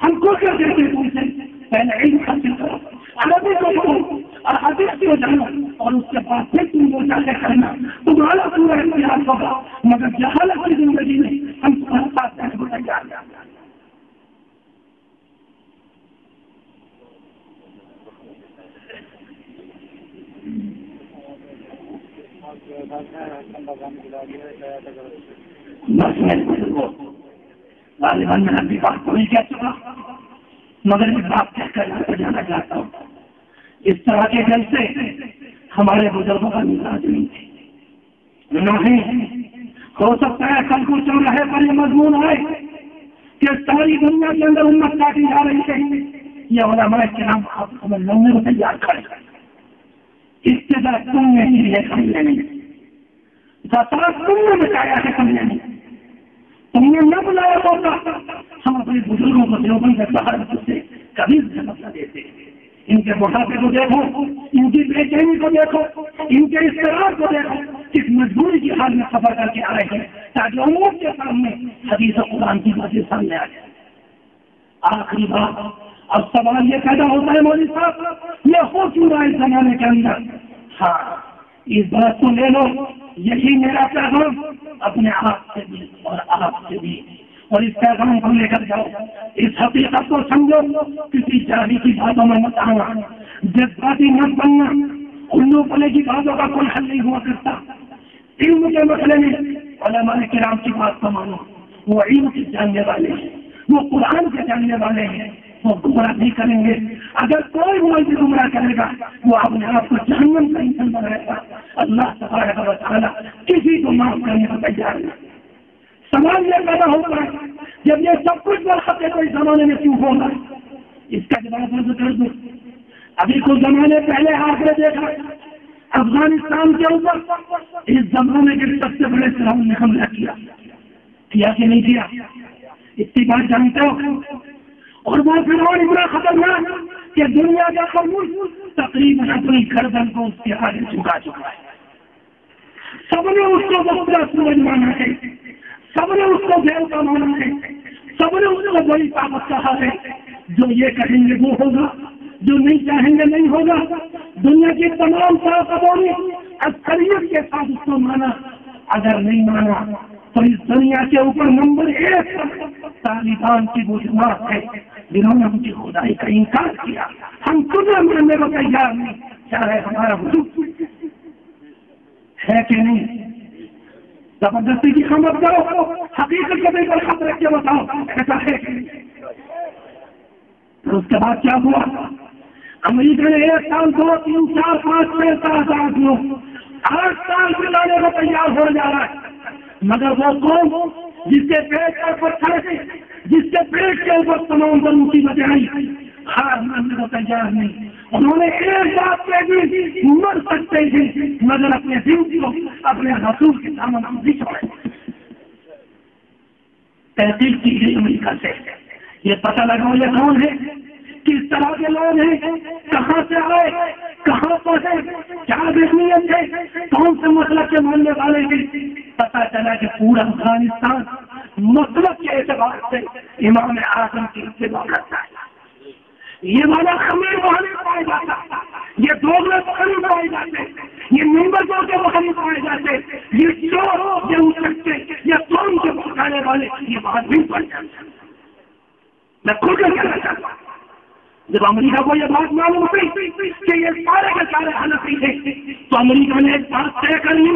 Speaker 1: ہم کو کیا کہتے ہیں تم سے پہلے علم حاصل کرو، عربی کو پڑھو اور حدیث کو جانو اور اس کے بعد پھر تم وہ چاہے کرنا. تمہارا پورا اختیار ہوگا مگر جہالت کی زندگی میں ہم تمہارے ساتھ رہنے کو تیار ہیں. بس غالباً میں اپنی بات کو نہیں کہہ چکا مگر ایک بات کہہ کر جانا چاہتا ہوں. اس طرح کے جلسے ہمارے بزرگوں کا مزاج نہیں. ہو سکتا ہے کل کو چل رہے پر یہ مضمون آئے کہ ساری دنیا کے اندر امت کاٹی جا رہی ہے. یہ علماء کرام آپ کو لڑنے کو تیار کرے گا. ابتدا تم نے ہی ہے سمجھنے نہیں، تم نے بتایا ہے سمجھنے نہیں. تم نے نہ بلایا ہوتا ہم اپنے بزرگوں کو دیوبند سے باہر سے کبھی نہ دیتے. ان کے بڑھاپے کو دیکھو، ان کی بے چینی کو دیکھو، ان کے اضطراب کو دیکھو، کس مجبوری کی حال میں سفر کر کے آ رہے ہیں تاکہ امت کے سامنے حدیث قرآن کی باتیں سامنے آ جائے. آخری بات، اب سوال یہ پیدا ہوتا ہے مولوی صاحب یہ ہو کیوں رہا اس زمانے کے اندر؟ ہاں اس بات کو لے لو، یہی میرا پیغام اپنے آپ سے بھی اور آپ سے بھی، اور اس پیغام کو لے کر جاؤ. اس حقیقت کو سمجھو، کسی جاہلی کی باتوں میں مت آنا، جذباتی مت بننا. الو پلے کی باتوں کا کوئی حل نہیں ہوا کرتا. علم کے مسئلے میں علماء کرام کی بات کو مانو. وہ علم کے جاننے والے ہیں، وہ قرآن کے جاننے والے ہیں، وہ گمراہ نہیں کریں گے. اگر کوئی مولوی گمراہ کرے گا وہ اپنے آپ کو جہنم کا انسان بنائے گا. اللہ تبارک و تعالیٰ کسی کو معاف کرنے کو تیار نہیں. سوال یہ پیدا ہوتا ہے جب یہ سب کچھ برخط ہے تو اس زمانے میں کیوں ہوگا؟ اس کا جواب کر دو. ابھی کچھ زمانے پہلے آپ نے دیکھا افغانستان کے اوپر اس زمانے کے سب سے بڑے فرعون نے حملہ کیا کہ نہیں کیا؟ اتنی بات جانتے ہو. اور وہ فرعون اتنا خطرناک کہ دنیا کا ہر ملک تقریباً اپنی گردن کو اس کے آگے جھکا چکا ہے. سب نے اس کو بہت سمجھ مانا ہے، سب نے اس کو دیوتا مانا ہے، سب نے اس کو بڑی طاقت کہا ہے. جو یہ کہیں گے وہ ہوگا، جو نہیں چاہیں گے نہیں ہوگا. دنیا کی تمام طاقتوں نے اکثریت کے ساتھ اس کو مانا. اگر نہیں مانا تو اس دنیا کے اوپر نمبر 1 طالبان کی وہ جماعت ہے جنہوں نے ان کی خدائی کا انکار کیا. ہم خود ماننے کو تیار نہیں، چاہے ہمارا وجود ہے کہ نہیں. زبردستی کی خبر کرو، حقیقت کے پر خط رکھ کے بتاؤ ایسا ہے کہ نہیں. اور اس کے بعد کیا ہوا؟ امریکہ نے 1 سال 2 3 4 5 6 7 8 9 8 سال سے لانے کو تیار ہو جا رہا ہے، مگر وہ قوم جس کے پیٹ پر پتھر تھے، جس کے پیٹ کے اوپر تمام پر مصیبتیں آئی، ہار ماننے کو تیار نہیں۔ انہوں نے ایک بات کہہ دی، مر سکتے تھے مگر اپنے دل کو اپنے رسول کے دامن میں نہیں چھوڑے۔ تحقیق کی گئی امریکہ سے، یہ پتہ لگاؤ یہ کون ہے، کس طرح کے لوگ ہیں، کہاں سے آئے، کہاں پہنچے، کیا ذہنیت ہے، کون سے مسلک کے ماننے والے ہیں۔ پتہ چلا کہ پورا افغانستان مسلک کے اعتبار سے امام اعظم کی اتباع کرتا ہے۔ یہ والا خمیر وہاں نہیں پائے جاتا، یہ دوگلے وہاں نہیں پائے جاتے، یہ ممبروں کے وہاں نہیں پائے جاتے، یہ چور، یہ اچکے، یہ قوم کے بھٹکانے والے یہ وہاں نہیں پائے جاتے۔ میں کھل کر کہنا چاہتا ہوں، جب امریکہ کو یہ بات معلوم ہوئی کہ یہ سارے کے سارے حنفی تھے تو امریکہ نے ایک بات طے کر لی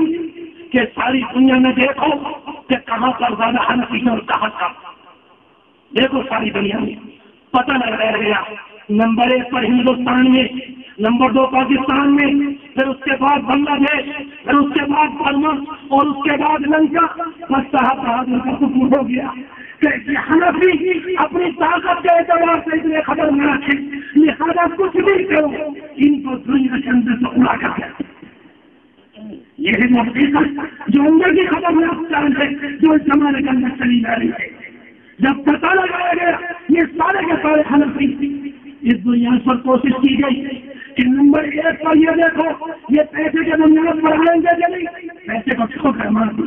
Speaker 1: کہ ساری دنیا میں دیکھو کہ کہاں پر زیادہ حنفی ہے اور کہاں کم۔ دیکھو ساری دنیا میں پتہ لگ رہا گیا، نمبر 1 پر ہندوستان میں، نمبر 2 پاکستان میں، پھر اس کے بعد بنگلہ دیش، پھر اس کے بعد برما اور اس کے بعد لنکا۔ بس صاحب بہادر کا حکم ہو گیا کہ حنفی اپنی طاقت کے اعتبار سے اتنے خبر نہ رکھے، لہٰذا کچھ بھی کرو ان کو دنیا کے اندر سے اڑا کر دے۔ یہ ہے حقیقت جو اندر کی خبر ہے، جو اس زمانے کے اندر چلی جا رہی ہے۔ جب پتہ لگایا گیا یہ سارے کے سارے حنفی، اس دنیا پر کوشش کی گئی کہ نمبر 1 پر یہ دیکھو یہ پیسے کے بنیاد پر آئیں گے کہ نہیں، پیسے کو کھو کر مار دی۔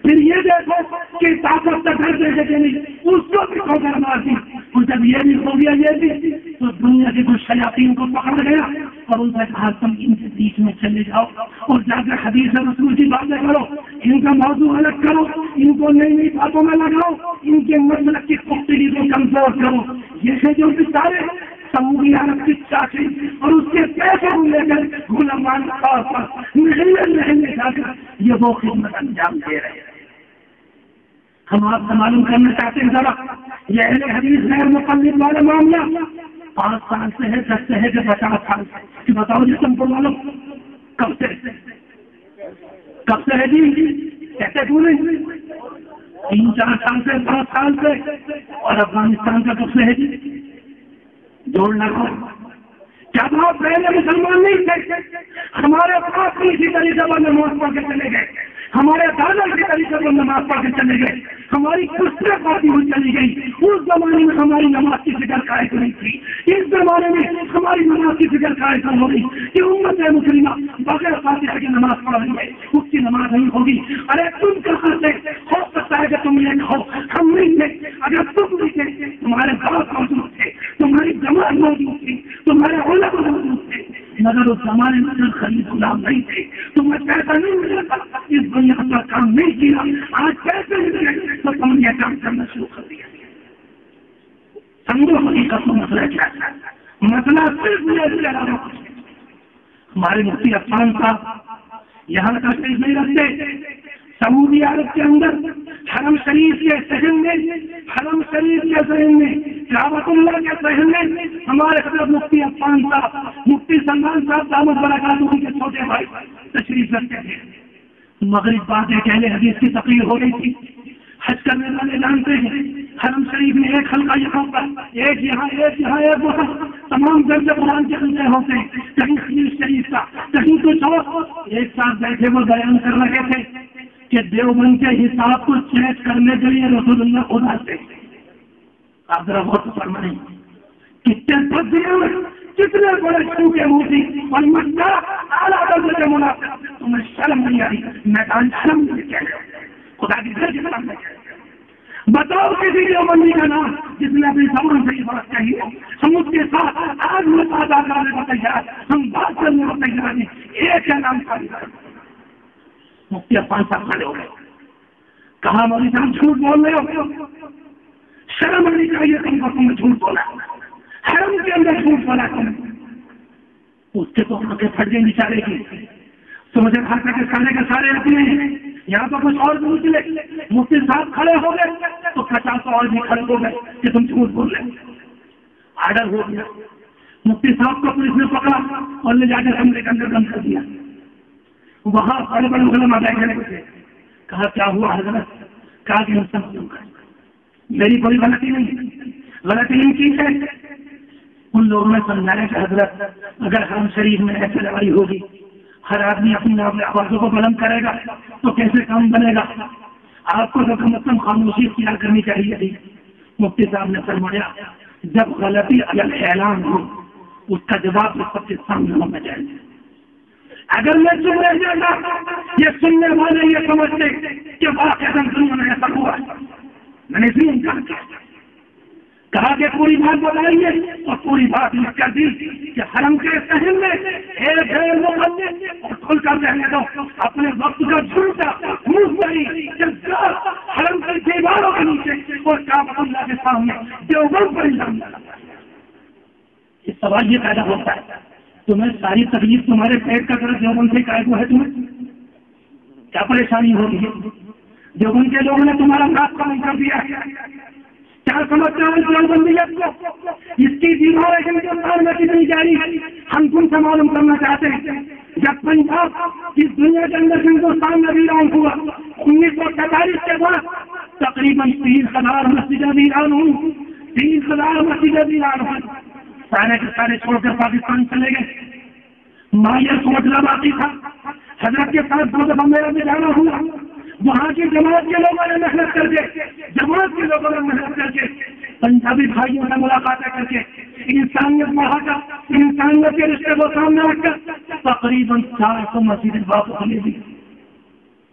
Speaker 1: پھر یہ دیکھو کہ طاقت تک گھر دے گے کہ نہیں، اس کو بھی کھو کر مار دی۔ اور جب یہ بھی ہو گیا یہ بھی، تو دنیا کے کچھ شیاطین کو پکڑ گیا اور ان سے کہا تم ان کے بیچ میں چلے جاؤ اور جا کر حدیث رسول کی باتیں کرو، ان کا موضوع الگ کرو، ان کو نئی نئی باتوں میں لگاؤ، ان کے مسلک کی پختگی کو کمزور کرو۔ یہ ہے جو سارے سعودی عرب کی چاچی اور اس کے پیسے لے کر غلامان طور پر مہینے جا کر یہ وہ خدمت انجام دے رہے ہیں۔ ہم آپ سے معلوم کرنا چاہتے ہیں ذرا یہ اہل حدیث غیر مقلد والا معاملہ 5 سال سے ہے، 10 سے ہے کہ 50 سال سے، بتاؤ جی تم کو معلوم کب سے ہے جی؟ کیسے بولے 3-4 سال سے، 5 سال سے، اور افغانستان کا کب سے ہے جی؟ جوڑنا ہو کیا بہت پہلے مسلمان نہیں تھے؟ ہمارے پاس اسی طریقے پر نماز پڑھ کے چلے گئے، ہمارے دادا کے طریقے پر نماز پڑھ کے چلے گئے، ہماری کشتیں پڑتی ہوئی چلی گئی۔ اس زمانے میں ہماری نماز کی فکر قائد نہیں تھی، اس زمانے میں ہماری نماز کی فکر قائد ہو گئی کہ امت مسلمہ بغیر فاتحہ کی نماز پڑھ رہی ہے، اس کی نماز نہیں ہوگی۔ ارے تم کہاں سے؟ ہو سکتا ہے کہ تم یہ کہو ہم نہیں تھے، اگر تم نہیں تھے تمہارے باپ موجود تھے، تمہاری جماعت موجود تھی، تمہارے علماء موجود تھے، مگر اس زمانے میں خرید غلام نہیں تھے، تمہیں پیسہ نہیں ملے گا، اس دنیا کا کام نہیں کیا، آج پیسے ملے تو تم یہ کام کرنا شروع کر دیا۔ سمجھو حقیقت میں مسئلہ کیا ہے؟ مسئلہ صرف یہ ہمارے مفتی عفان صاحب یہاں کا صرف نہیں رکھتے، سعودی عرب کے اندر حرم شریف کے شہر میں، حرم شریف کے شہر میں، کعبۃ اللہ کے شہر میں ہمارے حضرت مفتی عفان صاحب، مفتی سلمان صاحب دامت برکاتہ کے چھوٹے بھائی تشریف رکھتے تھے۔ مغرب بعد ایک اہل حدیث کی تقریر ہو گئی تھی، حج کرنے والے جانتے ہیں حرم شریف میں ایک حلقہ یہاں پر، ایک یہاں، ایک یہاں، ایک وہاں، تمام درجے قرآن کے حلقے ہوتے ہیں، کہیں خلیل شریف کا، کہیں کچھ اور۔ ایک ساتھ بیٹھے وہ بیان کر رہے تھے کہ دیوبند کے حساب کو چیک کرنے کے لیے رسول اللہ خدا سے آپ ذرا بہت فرمائیں کتنے بدلے، کتنے بڑے چھوٹے موتی اور مکہ اعلیٰ درجے کے منافق، تمہیں شرم نہیں آئی؟ میدان شرم نہیں کہہ رہے، خدا کی گھر کی طرف نہیں کہہ رہے۔ بتاؤ کسی دیوبندی کا نام جس نے اپنی زبان سے یہ بات کہی ہو، ہم اس کے ساتھ آج مفادات کرنے کو تیار، ہم بات کرنے کو تیار نہیں، ایک ہے نام کا مفتی عفان صاحب کھڑے ہو گئے، کہا مولوی صاحب جھوٹ بول رہے ہو، شرم نہیں چاہیے تم کو، تم نے جھوٹ بولا، حرم کے اندر جھوٹ بولا تم۔ اس کے تو آنکھیں پھٹ گئی بیچارے کی، تو مجھے بھاگا کے سارے اپنے ہیں، یہاں تو کچھ اور بھی نکلے، مفتی صاحب کھڑے ہو گئے تو 50 اور بھی کھڑے ہو گئے کہ تم جھوٹ بول رہے۔ آرڈر ہو گیا، مفتی صاحب کو پولیس نے پکڑا اور لے جا کر کمرے کے اندر بند کر دیا. وہاں بڑے بڑے علماء بیٹھے تھے. کہا کیا ہوا حضرت؟ کہا کہ میری کوئی غلطی نہیں، غلطی نہیں کی ہے. ان لوگوں نے سمجھایا کہ حضرت اگر حرم شریف میں ایسے لڑائی ہوگی، ہر آدمی اپنی آوازوں کو بلند کرے گا تو کیسے کام بنے گا؟ آپ کو تو کم از کم خاموشی اختیار کرنی چاہیے تھی. مفتی صاحب نے فرمایا جب غلطی اگر اعلان ہو اس کا جواب سب کے سامنے ہونا چاہیے. اگر میں چپ رہ جاتا یہ سننے والے یہ سمجھتے کہ واقعہ دنیا میں ایسا ہوا، میں نے اسی انکار کیا. کہا کہ پوری بات بتائیے اور پوری بات لکھ کر دی کہ حرم کے صحن میں ایک غیر مقدس اور کھل کر رہنے دو اپنے وقت کا جھوٹا مفتری حرم کی دیواروں کے نیچے اور کعبۃ اللہ کے سامنے دیوبند پر الزام لگاتا ہے. یہ سوال یہ پیدا ہوتا ہے تمہیں ساری تکلیف تمہارے پیٹ کا درد دیوبند سے قائم ہے، تمہیں کیا پریشانی ہو رہی ہے؟ دیوبند کے لوگوں نے تمہارا ناک کم کر دیا ہے. کیا سمجھتے ہیں دیوبندیت کو؟ اس کی دیوار ہندوستان میں کتنی جاری ہم تم سے معلوم کرنا چاہتے ہیں. جب پنجاب اس دنیا کے اندر ہندوستان میں ویران ہوا 1947 کے بعد تقریباً 30,000 مسجدیں ویران ہوئی. 30,000 مسجدیں ویران ہوئی. سارے کے سارے چھوڑ کر پاکستان چلے گئے. ماں یہ سوچنا باقی تھا. حضرت کے ساتھ 2 دفعہ میرا بھی جانا ہوا. وہاں کی جماعت کے لوگوں نے محنت کر کے پنجابی بھائیوں سے ملاقاتیں کر کے انسانیت وہاں کا انسانیت کے رشتے کو سامنے رکھ کر تقریباً 400 مسجدیں واپس لے لی.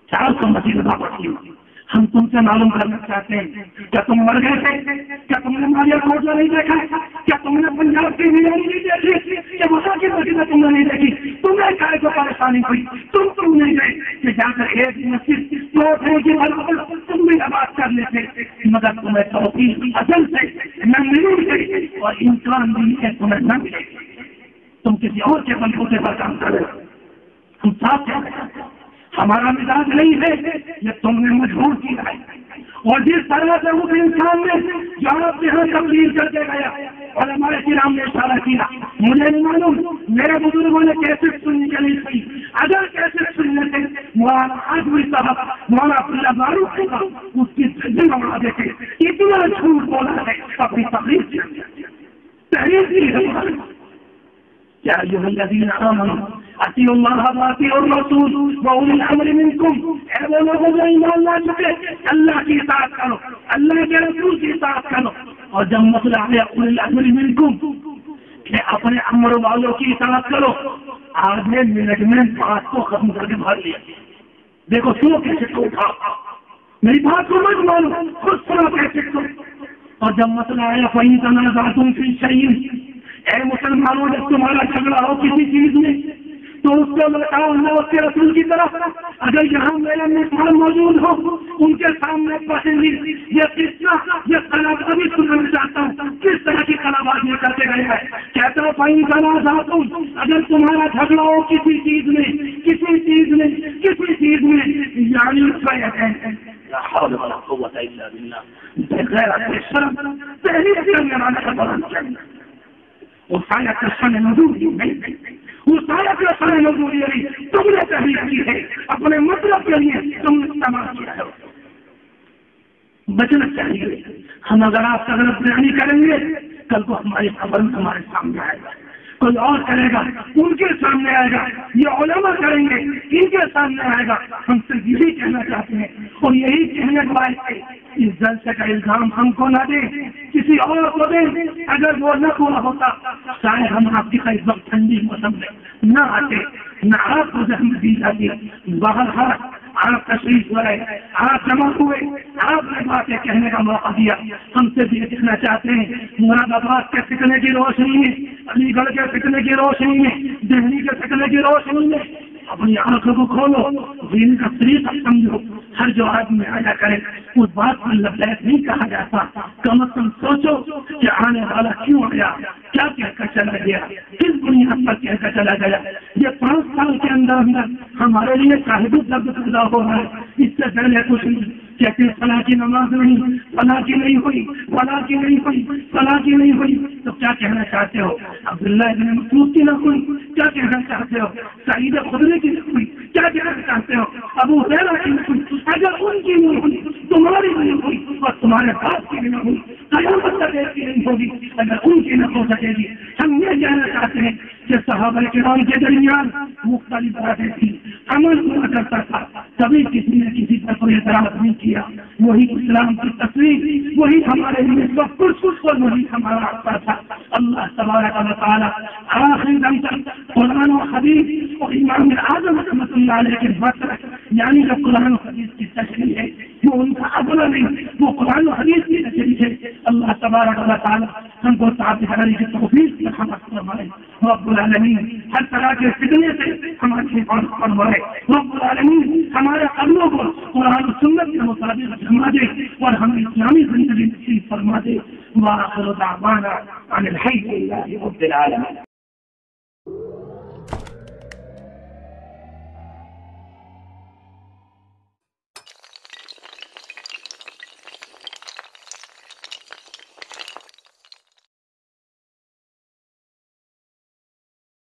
Speaker 1: 400 مسجدیں واپس لی. ہم تم سے معلوم کرنا چاہتے ہیں کیا تم مر گئے تھے؟ کیا تم نے مالیہ کوٹلا نہیں دیکھا؟ کیا تم نے پنجاب کی بریانی نہیں دیکھی؟ کیا وہاں کی مسجدیں تم نے نہیں دیکھی؟ تمہیں کائے کو پریشانی ہوئی؟ تم نہیں گئے کہ جا کر ایک مسجد تم بھی آباد کر لیتے، مگر تمہیں توفیق اصل سے نہ مل گئی اور امکان بھی ہے تمہیں نہ ملے. تم کسی اور کے بلبوتے پر کام کرو. ہم صاف کہتے ہیں ہمارا مزاج نہیں ہے، یہ تم نے مجبور کیا ہے. اور جس طرح سے اس انسان نے جو آپ یہاں تبدیل کر کے گیا اور ہمارے کرام نے اشارہ کیا، مجھے نہیں معلوم میرے بزرگوں نے کیسے سننے کے لیے تھی. اگر کیسے سننے تھے مولانا آجوی صاحب مولانا عبداللہ معروف صاحب اس کی ذمہ اڑا دیتے. اتنا جھوٹ بولا ہے اپنی تحریر کی ہے. کیا ایھا الذین آمنوا اطیعوا اللہ واطیعوا الرسول واولی الامر منکم. اے وہ لوگوں جو ایمان لا چکے اللہ کی اطاعت کرو، اللہ کے رسول کی اطاعت کرو. اور جب مسئلہ ہے اولی الامر منکم کہ اپنے امر والوں کی اطاعت کرو، آدھے منٹ میں بات کو ختم کر کے بھاگ لیا. دیکھو سنو کیسے کو اٹھا، میری بات کو مت مانو، خود سنو کیسے کو. اور جب مسئلہ آیا فَإِن تَنَازَعْتُمْ فِي شَيْءٍ، اے مسلمانوں جب تمہارا جھگڑا ہو کسی چیز میں تو اس کو لوٹاؤ اللہ اس کے رسول کی طرف. اگر یہاں میرے مہمان موجود ہو ان کے سامنے پسند یہ قصہ یہ کلام ابھی سننا چاہتا ہوں کس طرح کی کلامات یہ کرتے گئے ہے. کہتا ہوں فَإِن تَنَازَعْتُمْ، اگر تمہارا جھگڑا ہو کسی چیز میں یعنی اس آیت کا شان نزول نہیں، اس آیت کا شان نزول نہیں تم نے تحریر کی ہے، اپنے مطلب کے لیے تم نے استعمال کیا ہے. بچنا چاہیے. ہم اگر آپ کا غلط بیانی کریں گے کل کو ہماری خبر ہمارے سامنے آئے گا، کوئی اور کرے گا ان کے سامنے آئے گا، یہ علماء کریں گے ان کے سامنے آئے گا. ہم سے یہی کہنا چاہتے ہیں اور یہی کہنے کے بعد اس جلسے کا الزام ہم کو نہ دیں، کسی اور کو دیں. اگر وہ نہ ہوا ہوتا شاید ہم آپ کی اس وقت ٹھنڈی موسم میں نہ آتے، نہ آپ کو زحمت دی جاتی. باہر آپ تشریف لائے، آپ جمع ہوئے، آپ نے باتیں کہنے کا موقع دیا. ہم سے بھی کہنا چاہتے ہیں مراد آباد کے فتنے کی روشنی میں، علی گڑھ کے فتنے کی روشنی میں، دہلی کے فتنے کی روشنی میں اپنی آنکھوں کو کھولو، دین کا طریقہ سمجھو. ہر جو آدمی آیا کرے اس بات پر لبیک نہیں کہا جاتا. کم از کم سوچو کہ آنے والا کیوں آیا، کیا کہہ کر چلا گیا، کس بنیاد پر کہہ کر چلا گیا. یہ 5 سال کے اندر ہمارے لیے صاحب درد پیدا ہو رہا ہے. اس سے پہلے کچھ نہیں کہتے فلاں کی نماز نہیں، فلاں کی نہیں ہوئی، فلاں کی نہیں ہوئی، فلاں کی نہیں ہوئی. تو کیا کہنا چاہتے ہو؟ عبداللہ ابن مسعود کی نہ ہوئی کیا کہنا چاہتے ہو؟ سعید خدری کی نہ ہوئی کیا کہنا چاہتے ہو؟ ابو ہریرہ کی نہ ہوئی اگر ان کی نہیں ہوئی تمہاری نہیں ہوئی اور تمہارے باپ کی بھی نہ ہوئی قیامت تک ایسی نہیں ہوگی اگر ان کی نہ ہو سکے گی. ہم یہ کہنا چاہتے ہیں کہ صحابہ کرام کے درمیان مختلف باتیں تھیں، عمل ہوا کرتا تھا، کبھی کسی نے کسی پر کوئی اعتراض نہیں کیا. وہی اسلام کی تصویر، وہی ہمارے لیے سب کچھ اور وہی ہمارا راستہ تھا. اللہ تبارک و تعالی آخری دم تک قرآن و حدیث اور امام اعظم رحمۃ اللہ علیہ کے مطلب یعنی جو قرآن و حدیث کی تشریح ہے وہ ان کا اپنا نہیں، وہ قرآن و حدیث کی تشریح ہے. اللہ تبارک و تعالی ہم کو تابعداری کی توفیق مرحمت فرمائے. رب العالمین ہر طرح کے فتنے سے ہماری حفاظت فرمائے. رب العالمین ہمارے قدموں کو قرآن و سنت کے مطابق فرما دے اور ہم اسلامی زندگی نصیب فرما دے. وآخر دعوانا عن الحمد لله رب العالمين.